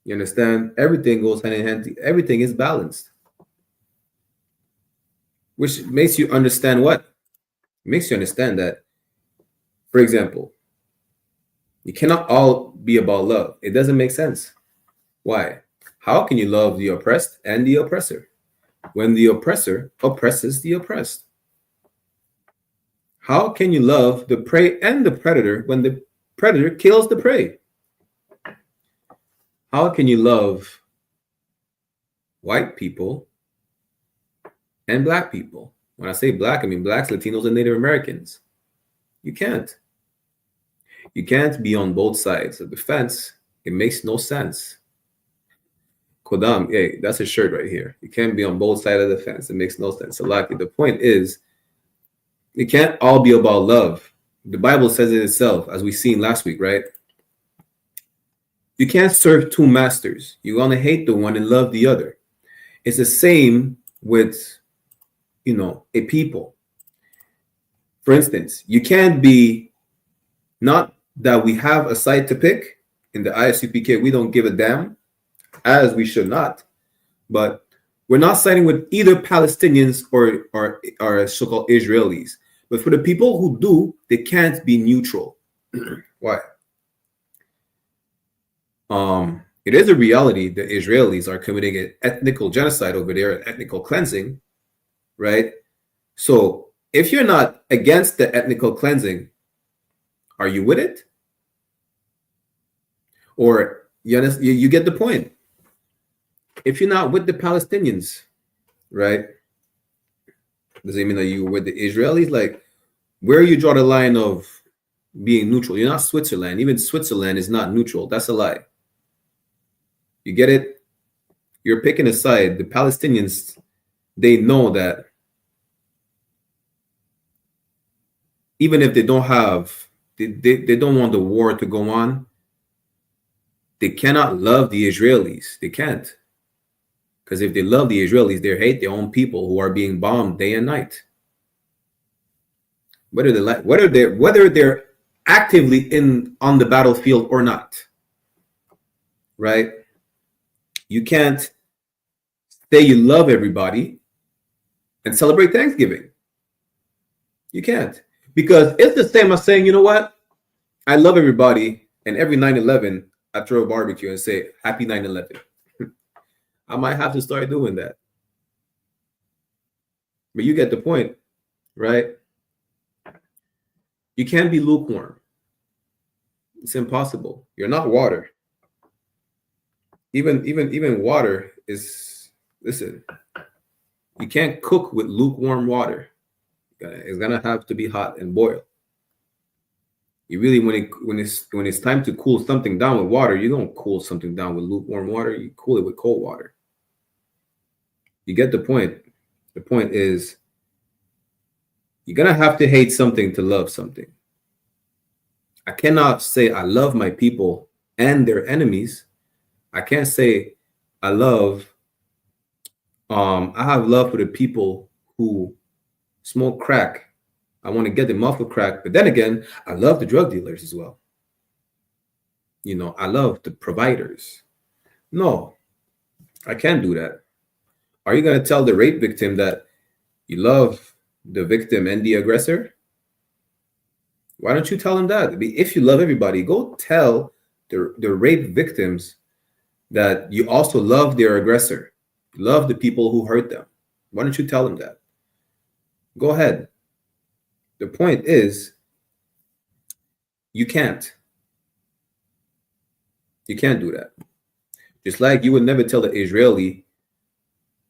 You understand? Everything goes hand in hand. Everything is balanced. Which makes you understand what? It makes you understand that, for example, you cannot all be about love. It doesn't make sense. Why? How can you love the oppressed and the oppressor when the oppressor oppresses the oppressed? How can you love the prey and the predator when the predator kills the prey? How can you love white people and black people? When I say black, I mean blacks, Latinos, and Native Americans. You can't. You can't be on both sides of the fence. It makes no sense. Kodam, hey, that's a shirt right here. You can't be on both sides of the fence. It makes no sense. So, Laki, the point is, it can't all be about love. The Bible says it itself, as we seen last week, right? You can't serve two masters. You want to hate the one and love the other. It's the same with, a people. For instance, you can't be, not that we have a side to pick. In the I.S.U.P.K, we don't give a damn, as we should not. But we're not siding with either Palestinians or so-called Israelis. But for the people who do, they can't be neutral. Why? It is a reality that Israelis are committing an ethnical genocide over there, an ethnical cleansing, right? So if you're not against the ethnical cleansing, are you with it? Or you get the point. If you're not with the Palestinians, right? Does it mean that you were with the Israelis? Like, where you draw the line of being neutral? You're not Switzerland. Even Switzerland is not neutral. That's a lie. You get it? You're picking a side. The Palestinians, they know that even if they don't have, they don't want the war to go on, they cannot love the Israelis. They can't. Because if they love the Israelis, they hate their own people who are being bombed day and night. Whether they're actively on the battlefield or not. Right? You can't say you love everybody and celebrate Thanksgiving. You can't. Because it's the same as saying, you know what? I love everybody, and every 9/11, I throw a barbecue and say, Happy 9/11. I might have to start doing that. But you get the point, right? You can't be lukewarm. It's impossible. You're not water. Even water is, listen, you can't cook with lukewarm water. It's gonna have to be hot and boil. You really, when it's time to cool something down with water, you don't cool something down with lukewarm water. You cool it with cold water. You get the point. The point is, you're gonna have to hate something to love something. I cannot say I love my people and their enemies. I can't say I have love for the people who smoke crack. I want to get them off of crack. But then again, I love the drug dealers as well. You know, I love the providers. No, I can't do that. Are you going to tell the rape victim that you love the victim and the aggressor? Why don't you tell him that? If you love everybody, go tell the rape victims that you also love their aggressor. You love the people who hurt them. Why don't you tell them that? Go ahead. The point is, you can't. You can't do that. Just like you would never tell the Israeli,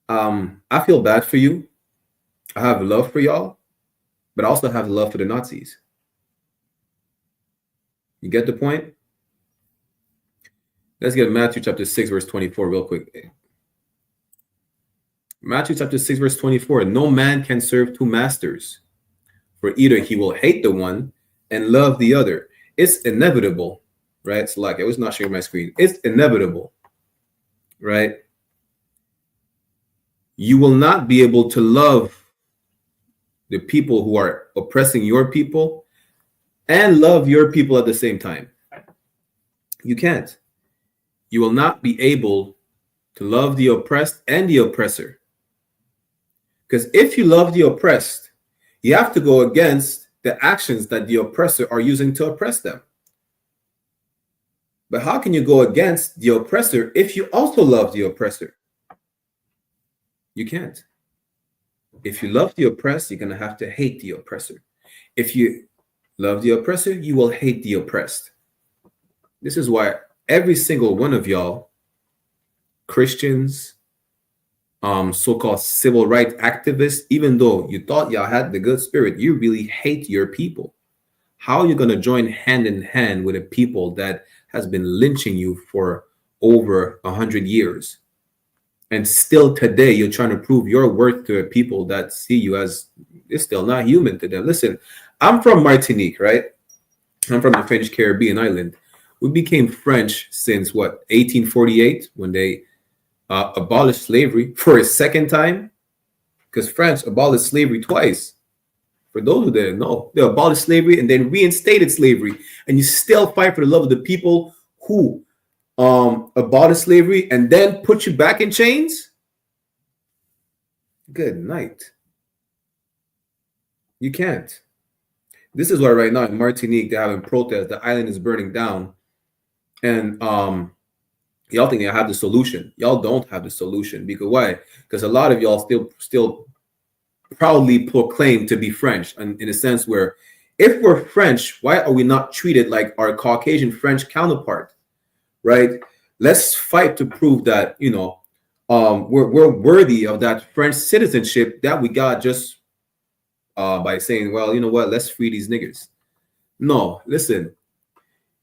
I feel bad for you. I have love for y'all, but I also have love for the Nazis. You get the point? Let's get Matthew chapter 6, verse 24 real quick. Matthew chapter 6, verse 24. No man can serve two masters, for either he will hate the one and love the other. It's inevitable, right? It's like I was not sharing my screen. It's inevitable, right? You will not be able to love the people who are oppressing your people and love your people at the same time. You can't. You will not be able to love the oppressed and the oppressor. Because if you love the oppressed, you have to go against the actions that the oppressor are using to oppress them. But how can you go against the oppressor if you also love the oppressor? You can't. If you love the oppressed, you're going to have to hate the oppressor. If you love the oppressor, you will hate the oppressed. This is why every single one of y'all, Christians, so-called civil rights activists, even though you thought y'all had the good spirit, you really hate your people. How are you going to join hand in hand with a people that has been lynching you for over 100 years? And still today, you're trying to prove your worth to a people that see you as, it's still not human to them. Listen, I'm from Martinique, right? I'm from the French Caribbean island. We became French since, 1848, when they abolished slavery for a second time? Because France abolished slavery twice. For those who didn't know, they abolished slavery and then reinstated slavery. And you still fight for the love of the people who abolished slavery and then put you back in chains? Good night. You can't. This is why right now in Martinique they're having protests. The island is burning down, and y'all think y'all have the solution. Y'all don't have the solution. Because why? Because a lot of y'all still proudly proclaim to be French, and in a sense where if we're French, why are we not treated like our Caucasian French counterpart? Right? Let's fight to prove that, you know, we're worthy of that French citizenship that we got just by saying, well, you know what, let's free these niggers. No, listen,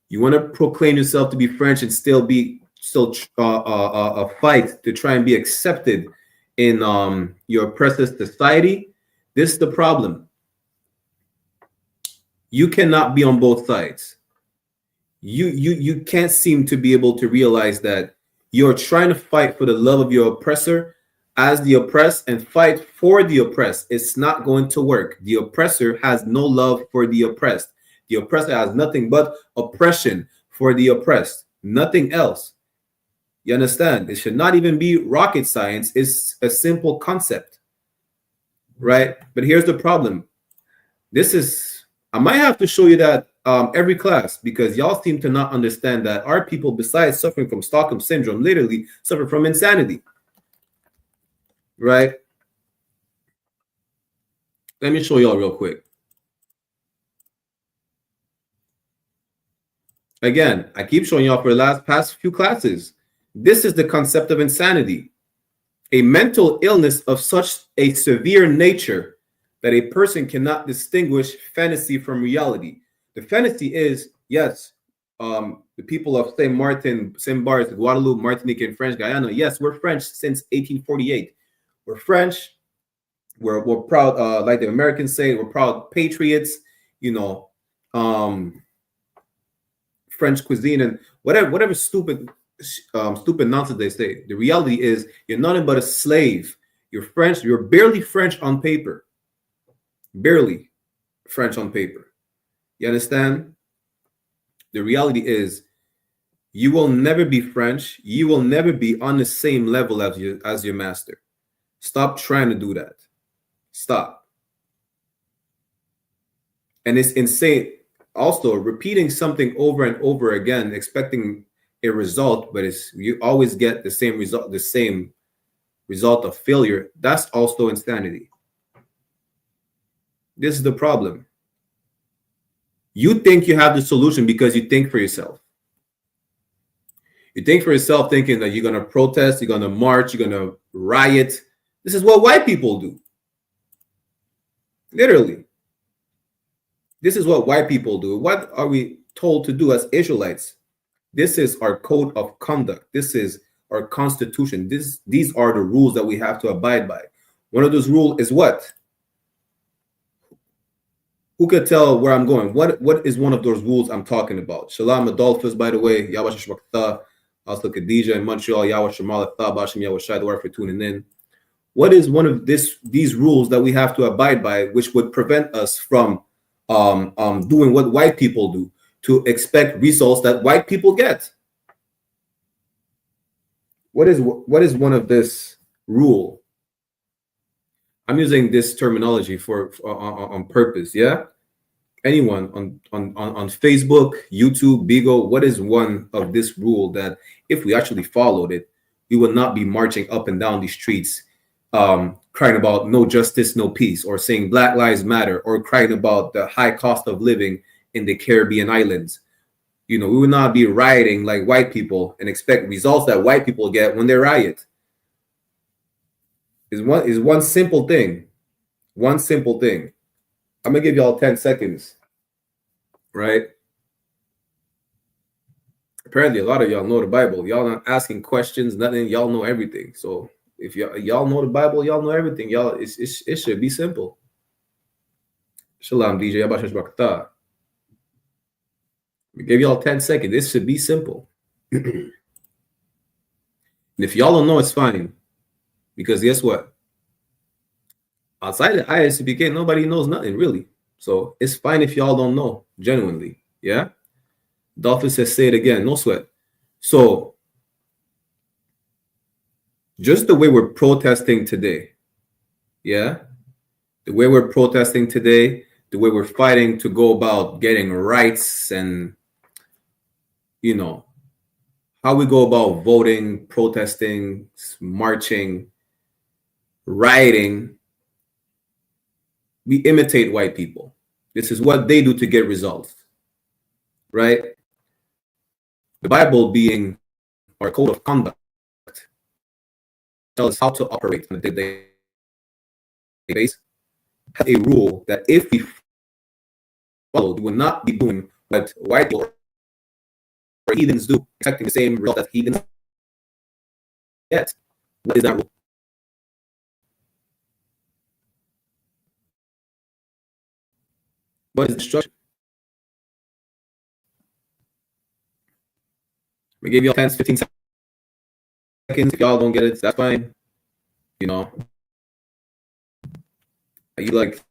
you want to proclaim yourself to be French and still fight to try and be accepted in your oppressive society. This is the problem. You cannot be on both sides. You can't seem to be able to realize that you're trying to fight for the love of your oppressor as the oppressed and fight for the oppressed. It's not going to work. The oppressor has no love for the oppressed. The oppressor has nothing but oppression for the oppressed, nothing else. You understand? It should not even be rocket science. It's a simple concept, right? But here's the problem. I might have to show you that every class, because y'all seem to not understand that our people, besides suffering from Stockholm syndrome, literally suffer from insanity, right? Let me show y'all real quick. Again, I keep showing y'all for the past few classes. This is the concept of insanity, a mental illness of such a severe nature that a person cannot distinguish fantasy from reality. The fantasy is, yes, the people of Saint Martin, Saint Barth, Guadeloupe, Martinique, and French Guyana, yes, we're French since 1848. We're French. We're proud, like the Americans say, we're proud patriots, you know, French cuisine and whatever stupid nonsense they say. The reality is you're nothing but a slave. You're French. You're barely French on paper. Barely French on paper. You understand? The reality is you will never be French. You will never be on the same level as your master. Stop trying to do that. Stop. And it's insane. Also, repeating something over and over again, expecting a result, but you always get the same result of failure. That's also insanity. This is the problem. You think you have the solution because you think for yourself. You think for yourself thinking that you're going to protest, you're going to march, you're going to riot. This is what white people do. Literally. This is what white people do. What are we told to do as Israelites? This is our code of conduct. This is our constitution. These are the rules that we have to abide by. One of those rules is what? Who could tell where I'm going? What is one of those rules I'm talking about? Shalom Adolphus, by the way. YAHANNA, also Khadijah in Montreal. YAHANNA, Bashim YAHANNA for tuning in. What is one of these rules that we have to abide by, which would prevent us from doing what white people do, to expect results that white people get? What is one of this rule? I'm using this terminology on purpose. Yeah. Anyone on Facebook, YouTube, Bigo, what is one of this rule that if we actually followed it, we would not be marching up and down these streets, crying about no justice, no peace, or saying Black Lives Matter, or crying about the high cost of living in the Caribbean islands? You know, we would not be rioting like white people and expect results that white people get when they riot. Is one simple thing. One simple thing. I'm gonna give y'all 10 seconds. Right? Apparently, a lot of y'all know the Bible. Y'all not asking questions, nothing. Y'all know everything. So if y'all know the Bible, y'all know everything. Y'all, it should be simple. Shalom, DJ. I give y'all 10 seconds. This should be simple. And if y'all don't know, it's fine. Because guess what? Outside of I.S.U.P.K, nobody knows nothing, really. So it's fine if y'all don't know, genuinely. Yeah? Dolphins says, say it again, no sweat. So just the way we're protesting today, yeah? The way we're protesting today, the way we're fighting to go about getting rights, and how we go about voting, protesting, marching, rioting. We imitate white people. This is what they do to get results, right? The Bible being our code of conduct tells us how to operate on a day-to-day basis. Has a rule that if we followed, we will not be doing what white people or heathens do, expecting the same result that heathens get. What is that rule? What is the instruction? We gave you all 10, 15 seconds. If y'all don't get it, that's fine. You like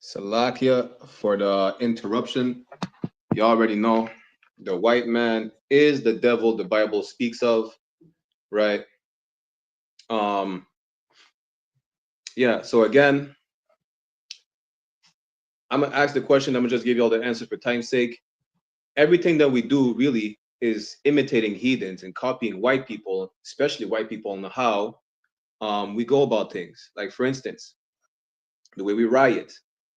Salakia for the interruption. You already know the white man is the devil the Bible speaks of, right? Yeah, so again, I'm gonna ask the question, I'm gonna just give you all the answers for time's sake. Everything that we do really is imitating heathens and copying white people, especially white people, on how we go about things. Like, for instance, the way we riot,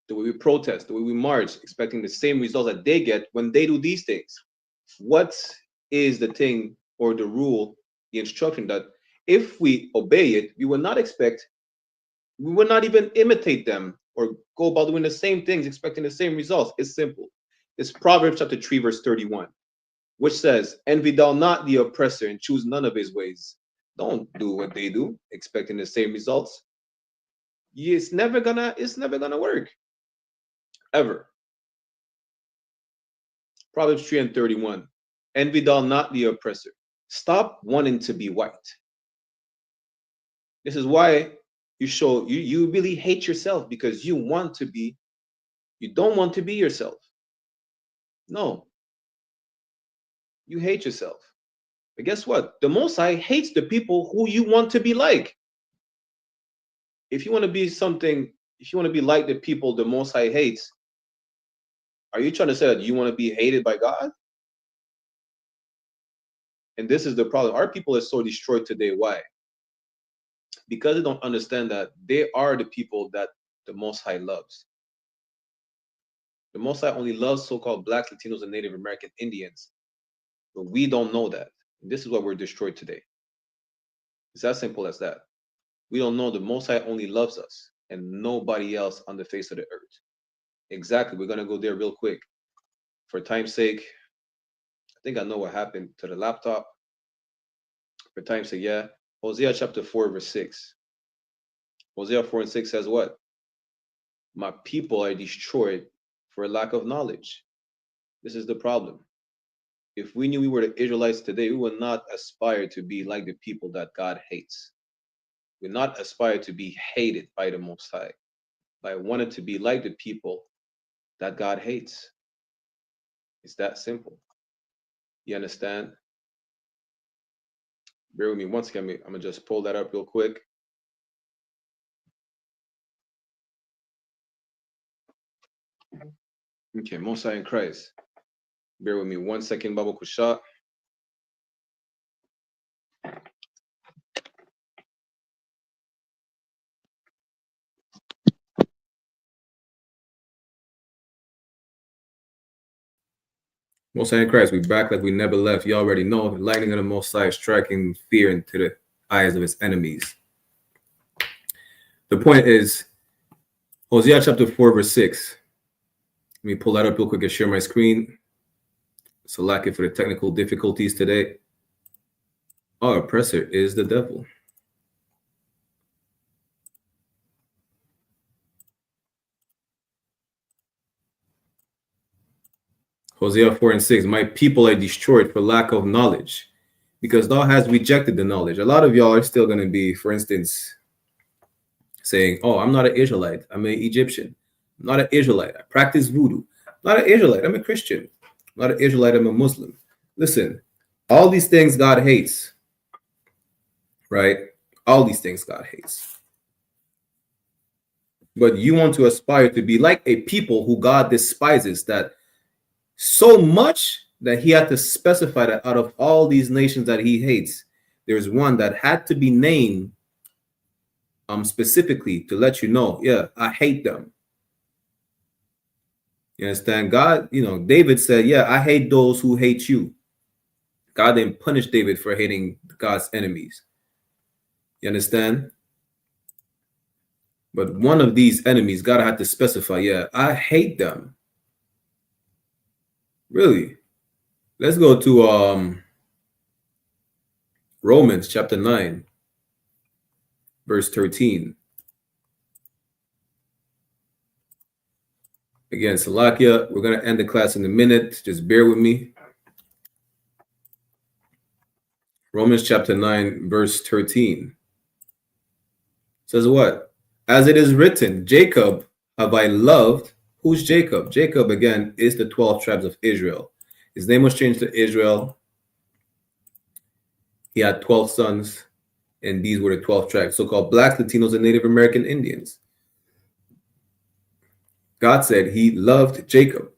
the way we protest, the way we march, expecting the same results that they get when they do these things. What is the thing or the rule, the instruction that if we obey it, we will not expect, we will not even imitate them or go about doing the same things, expecting the same results? It's simple. It's Proverbs chapter 3, verse 31, which says, envy thou not the oppressor and choose none of his ways. Don't do what they do, expecting the same results. It's never gonna work. Ever. Proverbs 3 and 31. Envy thou not the oppressor. Stop wanting to be white. This is why you really hate yourself, because you don't want to be yourself. No. You hate yourself. But guess what? The Most High hates the people who you want to be like. If you want to be something, if you want to be like the people the Most High hates, are you trying to say that you want to be hated by God? And this is the problem. Our people are so destroyed today. Why? Because they don't understand that they are the people that the Most High loves. The Most High only loves so-called Blacks, Latinos, and Native American Indians. But we don't know that. And this is why we're destroyed today. It's as simple as that. We don't know the Most High only loves us and nobody else on the face of the earth. Exactly. We're going to go there real quick. For time's sake, I think I know what happened to the laptop. For time's sake, yeah. Hosea chapter 4, verse 6. Hosea 4 and 6 says what? My people are destroyed for lack of knowledge. This is the problem. If we knew we were the Israelites today, we would not aspire to be like the people that God hates. We would not aspire to be hated by the Most High. But I wanted to be like the people that God hates. It's that simple. You understand? Bear with me once again. I'm going to just pull that up real quick. Okay, Most High in Christ. Bear with me 1 second, Baba Kusha. Most High in Christ, we back like we never left. You already know the lightning of the Most High is striking fear into the eyes of his enemies. The point is, Hosea chapter 4, verse 6. Let me pull that up real quick and share my screen. So lucky for the technical difficulties today. Our oppressor is the devil. Hosea 4 and 6. My people are destroyed for lack of knowledge, because thou hast rejected the knowledge. A lot of y'all are still going to be, for instance, saying, oh, I'm not an Israelite. I'm an Egyptian. I'm not an Israelite. I practice voodoo. I'm not an Israelite. I'm a Christian. I'm not an Israelite. I'm a Muslim. Listen, all these things God hates, right? All these things God hates. But you want to aspire to be like a people who God despises, that so much that he had to specify that out of all these nations that he hates, there's one that had to be named specifically to let you know, yeah, I hate them. You understand? God, David said, yeah, I hate those who hate you. God didn't punish David for hating God's enemies. You understand? But one of these enemies, God had to specify, yeah, I hate them. Really? Let's go to Romans chapter 9, verse 13. Again, Salakia, we're going to end the class in a minute. Just bear with me. Romans chapter 9, verse 13. Says what? As it is written, Jacob have I loved. Who's Jacob? Jacob, again, is the 12 tribes of Israel. His name was changed to Israel. He had 12 sons, and these were the 12 tribes, so-called Blacks, Latinos, and Native American Indians. God said he loved Jacob.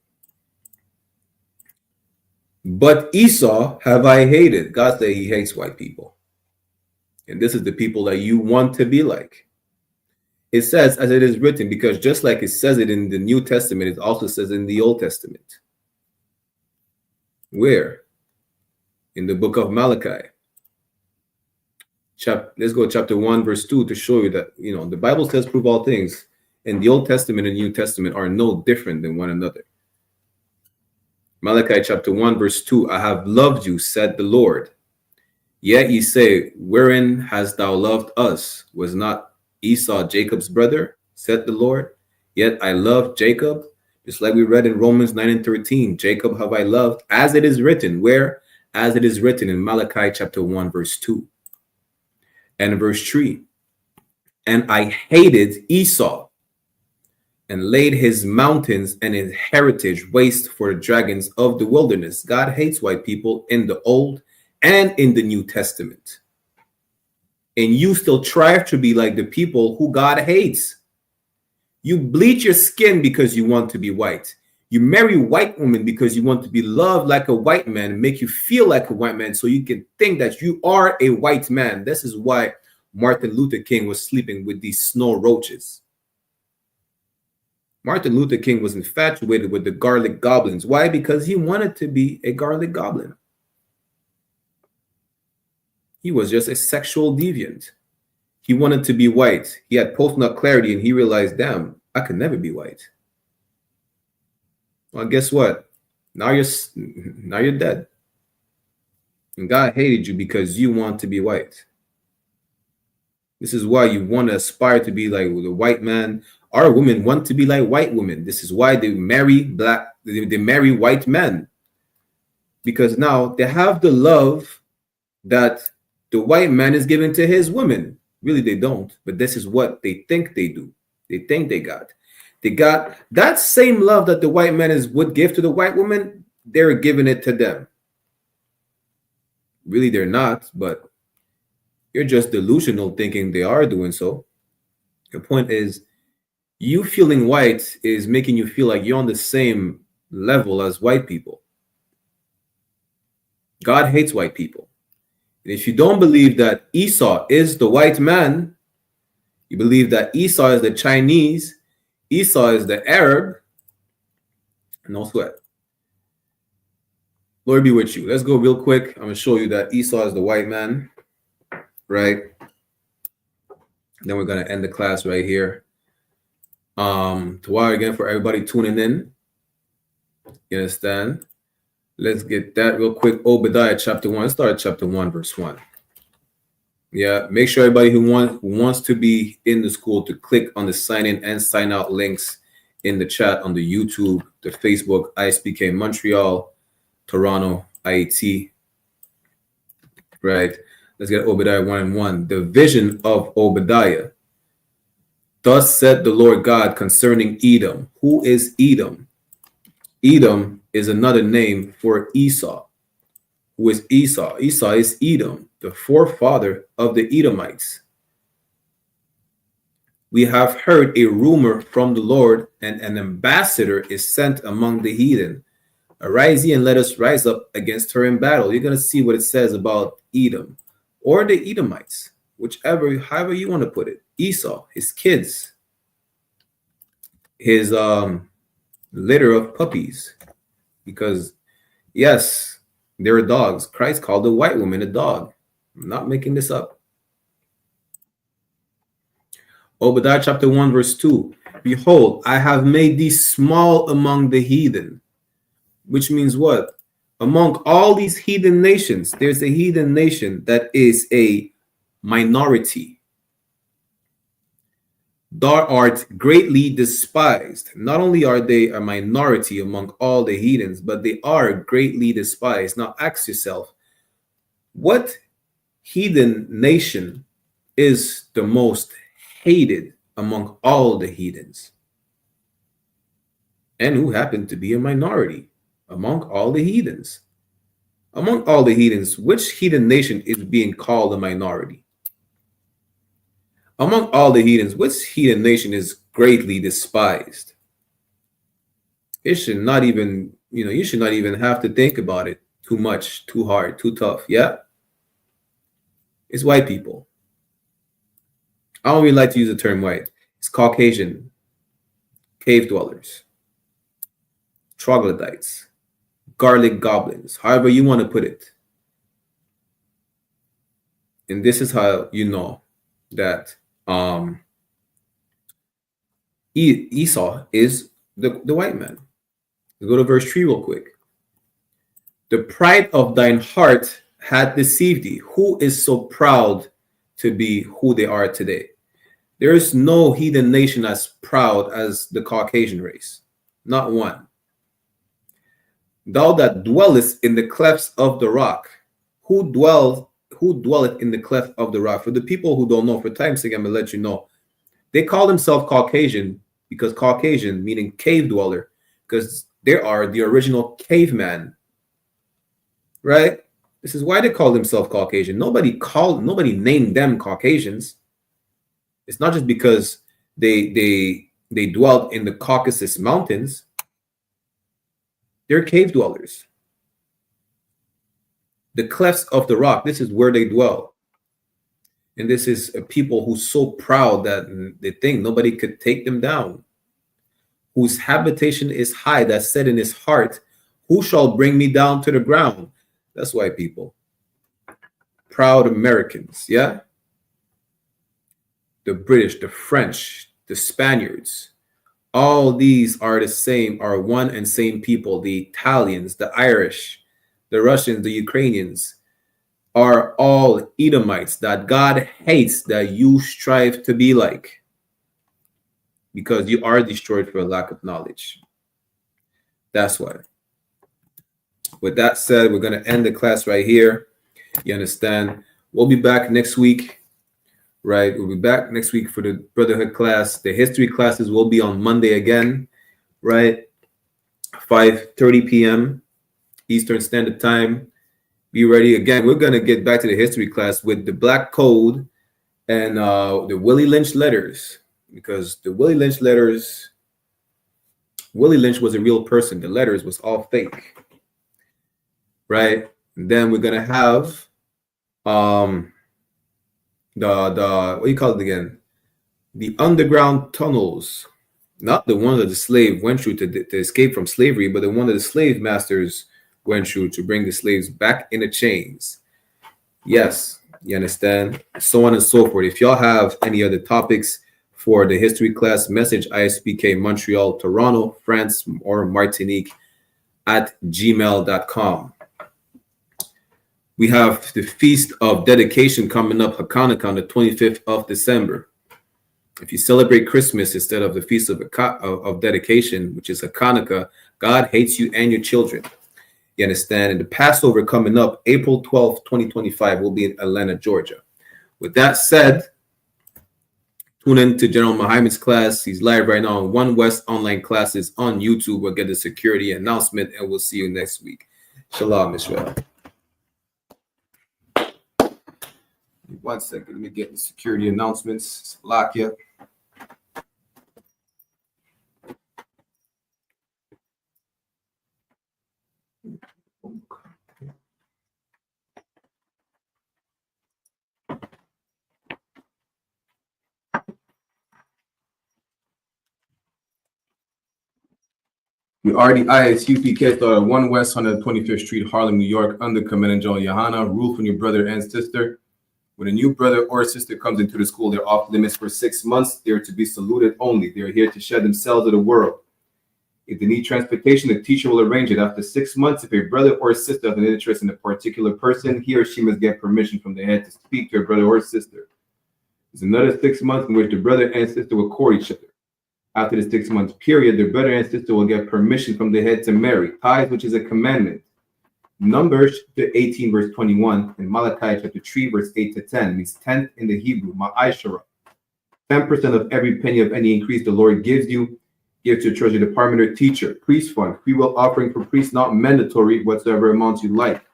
But Esau have I hated. God said he hates white people. And this is the people that you want to be like. It says, as it is written, because just like it says it in the New Testament, it also says in the Old Testament. Where? In the book of Malachi. Let's go to chapter 1, verse 2 to show you that, the Bible says prove all things. And the Old Testament and New Testament are no different than one another. Malachi chapter 1, verse 2, I have loved you, said the Lord. Yet ye say, wherein hast thou loved us? Was not Esau Jacob's brother, said the Lord? Yet I loved Jacob, just like we read in Romans 9 and 13. Jacob have I loved, as it is written. Where? As it is written in Malachi chapter 1, verse 2. And verse 3. And I hated Esau, and laid his mountains and his heritage waste for the dragons of the wilderness. God hates white people in the Old and in the New Testament. And you still try to be like the people who God hates. You bleach your skin because you want to be white. You marry white women because you want to be loved like a white man and make you feel like a white man so you can think that you are a white man. This is why Martin Luther King was sleeping with these snow roaches. Martin Luther King was infatuated with the garlic goblins. Why? Because he wanted to be a garlic goblin. He was just a sexual deviant. He wanted to be white. He had post-nut clarity and he realized, damn, I could never be white. Well, guess what? Now you're dead. And God hated you because you want to be white. This is why you want to aspire to be like the white man. Our women want to be like white women. This is why they marry they marry white men. Because now they have the love that the white man is giving to his women. Really, they don't. But this is what they think they do. They think they got. They got that same love that the white man would give to the white woman. They're giving it to them. Really, they're not. But you're just delusional thinking they are doing so. The point is, you feeling white is making you feel like you're on the same level as white people. God hates white people. And if you don't believe that Esau is the white man, you believe that Esau is the Chinese, Esau is the Arab, no sweat. Lord be with you. Let's go real quick. I'm going to show you that Esau is the white man, right? Then we're going to end the class right here. Tawar again for everybody tuning in. You understand? Let's get that real quick. Obadiah chapter 1. Let's start at chapter 1, verse 1. Yeah, make sure everybody who wants to be in the school to click on the sign in and sign out links in the chat on the YouTube, the Facebook, I.S.U.P.K Montreal, Toronto, IET. Right. Let's get Obadiah 1 and 1. The vision of Obadiah. Thus said the Lord God concerning Edom. Who is Edom? Edom is another name for Esau. Who is Esau? Esau is Edom, the forefather of the Edomites. We have heard a rumor from the Lord, and an ambassador is sent among the heathen. Arise ye and let us rise up against her in battle. You're going to see what it says about Edom or the Edomites, however you want to put it. Esau, his kids, his litter of puppies, because yes, they're dogs. Christ called the white woman a dog. I'm not making this up. Obadiah chapter 1 verse 2. Behold, I have made thee small among the heathen. Which means what? Among all these heathen nations, there's a heathen nation that is a minority. Thou art greatly despised. Not only are they a minority among all the heathens, but they are greatly despised. Now ask yourself, what heathen nation is the most hated among all the heathens? and who happen to be a minority among all the heathens. Among all the heathens, which heathen nation is being called a minority? Among all the heathens, which heathen nation is greatly despised? It should not even, you should not even have to think about it too much, too hard, too tough. Yeah? It's white people. I don't really like to use the term white. It's Caucasian, cave dwellers, troglodytes, garlic goblins, however you want to put it. And this is how you know that Esau is the white man. Let's go to verse 3 real quick. The pride of thine heart hath deceived thee. Who is so proud to be who they are today? There is no heathen nation as proud as the Caucasian race. Not one. Thou that dwellest in the clefts of the rock. Who dwelleth in the cleft of the rock? For the people who don't know, for time's sake, I'm going to let you know. They call themselves Caucasian because Caucasian, meaning cave dweller, because they are the original caveman. Right? This is why they call themselves Caucasian. Nobody named them Caucasians. It's not just because they dwelt in the Caucasus Mountains. They're cave dwellers. The clefts of the rock, this is where they dwell. And this is a people who's so proud that they think nobody could take them down. Whose habitation is high, that said in his heart, who shall bring me down to the ground? That's white people. Proud Americans, yeah? The British, the French, the Spaniards, all these are the same, are one and same people. The Italians, the Irish, the Russians, the Ukrainians are all Edomites that God hates that you strive to be like, because you are destroyed for a lack of knowledge. That's why. With that said, we're going to end the class right here. You understand? We'll be back next week. Right, we'll be back next week for the Brotherhood class. The history classes will be on Monday again, right? 5:30 p.m. Eastern Standard Time. Be ready. Again, we're going to get back to the history class with the Black Code and the Willie Lynch letters, because the Willie Lynch letters, Willie Lynch was a real person. The letters was all fake, right? And then we're going to have the what do you call it again? The underground tunnels, not the one that the slave went through to escape from slavery, but the one that the slave masters went through to bring the slaves back in the chains. Yes, you understand? So on and so forth. If y'all have any other topics for the history class, message I.S.U.P.K Montreal, Toronto, France, or Martinique at gmail.com. We have the Feast of Dedication coming up, Hanukkah, on the 25th of December. If you celebrate Christmas instead of the Feast of Dedication, which is Hanukkah, God hates you and your children. You understand? And the Passover coming up, April 12th, 2025, will be in Atlanta, Georgia. With that said, tune in to General Muhammad's class. He's live right now on One West online classes on YouTube. We'll get the security announcement, and we'll see you next week. Shalom, Israel. 1 second, let me get the security announcements. Salakia. We are the I.S.U.P.K started 1 West 125th Street, Harlem, New York, under Commandant General YAHANNA. Rule from your brother and sister. When a new brother or sister comes into the school, they're off limits for 6 months. They're to be saluted only. They're here to shed themselves to the world. If they need transportation, the teacher will arrange it. After 6 months, if a brother or sister has an interest in a particular person, he or she must get permission from the head to speak to a brother or sister. There's another 6 months in which the brother and sister will court each other. After the 6 month period, the brother and sister will get permission from the head to marry. Tithes, which is a commandment. Numbers chapter 18, verse 21, and Malachi chapter 3, verse 8 to 10 means tenth in the Hebrew, ma'ashara. 10% of every penny of any increase the Lord gives you, Give to your treasury department or teacher. Priest fund. Free will offering for priests, not mandatory, whatsoever amounts you like.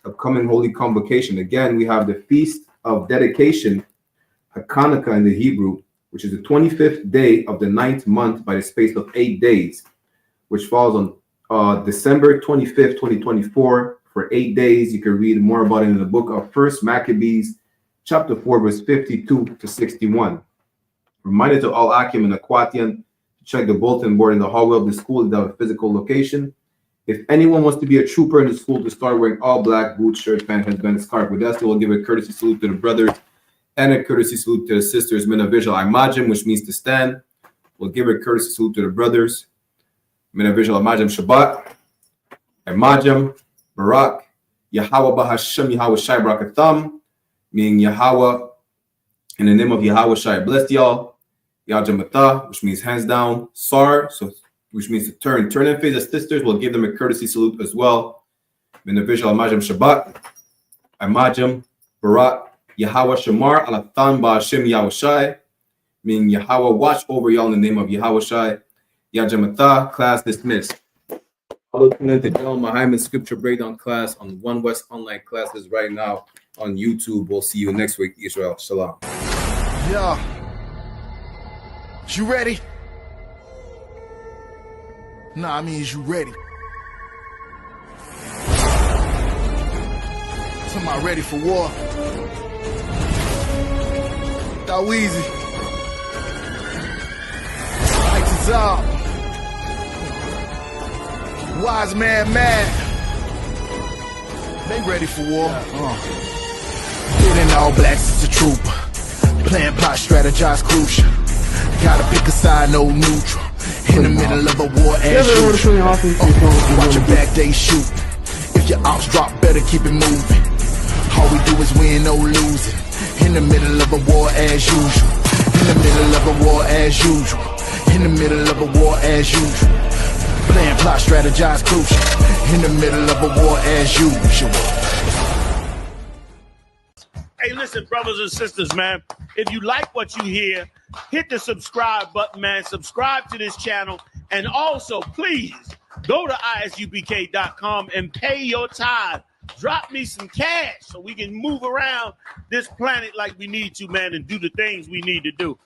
Upcoming holy convocation. Again, we have the Feast of Dedication, Hanukkah in the Hebrew, which is the 25th day of the 9th month by the space of 8 days, which falls on December 25th, 2024. For 8 days, you can read more about it in the book of 1 Maccabees, chapter 4, verse 52 to 61. Reminder to all Akim and Aquatian to check the bulletin board in the hallway of the school to have a physical location. If anyone wants to be a trooper in the school, to start wearing all black, boots, shirt, pants, headband, scarf. With that, we'll give a courtesy salute to the brothers and a courtesy salute to the sisters. Men of visual imagine, which means to stand. We'll give a courtesy salute to the brothers. Men of visual imagine Shabbat, imagine Barak, Yahweh Bahashem, Yahweh Shai Barakatham, meaning Yahweh, in the name of Yahweh Shai, bless y'all. Yajamatah, which means hands down. Sar, which means to turn. Turn and face the sisters. We'll give them a courtesy salute as well. In the visual Amajam Shabbat, Amajam, Barak, Yahweh Shamar, Alathan Ba'ashem Yahweh Shai, meaning Yahweh watch over y'all in the name of Yahweh Shai. Yajamatah, class dismissed. Follow the John Muhammad Scripture Breakdown class on One West online classes right now on YouTube. We'll see you next week, Israel. Shalom. Yeah. You ready? Nah, I mean, is you ready? Somebody ready for war? TITHES. Lights is up. Wise man mad. They ready for war. Getting all blacks is a trooper. Plan, plot, strategize, crucial. Gotta pick a side, no neutral. In the middle of a war as usual. Watch your back, they shoot. If your ops drop, better keep it moving. All we do is win, no losing. In the middle of a war as usual. In the middle of a war as usual. In the middle of a war as usual. Plan, plot, strategize, crucial. In the middle of a war as usual. Hey, listen, brothers and sisters, man. If you like what you hear, hit the subscribe button, man. Subscribe to this channel. And also, please, go to isupk.com and pay your tithe. Drop me some cash so we can move around this planet like we need to, man, and do the things we need to do.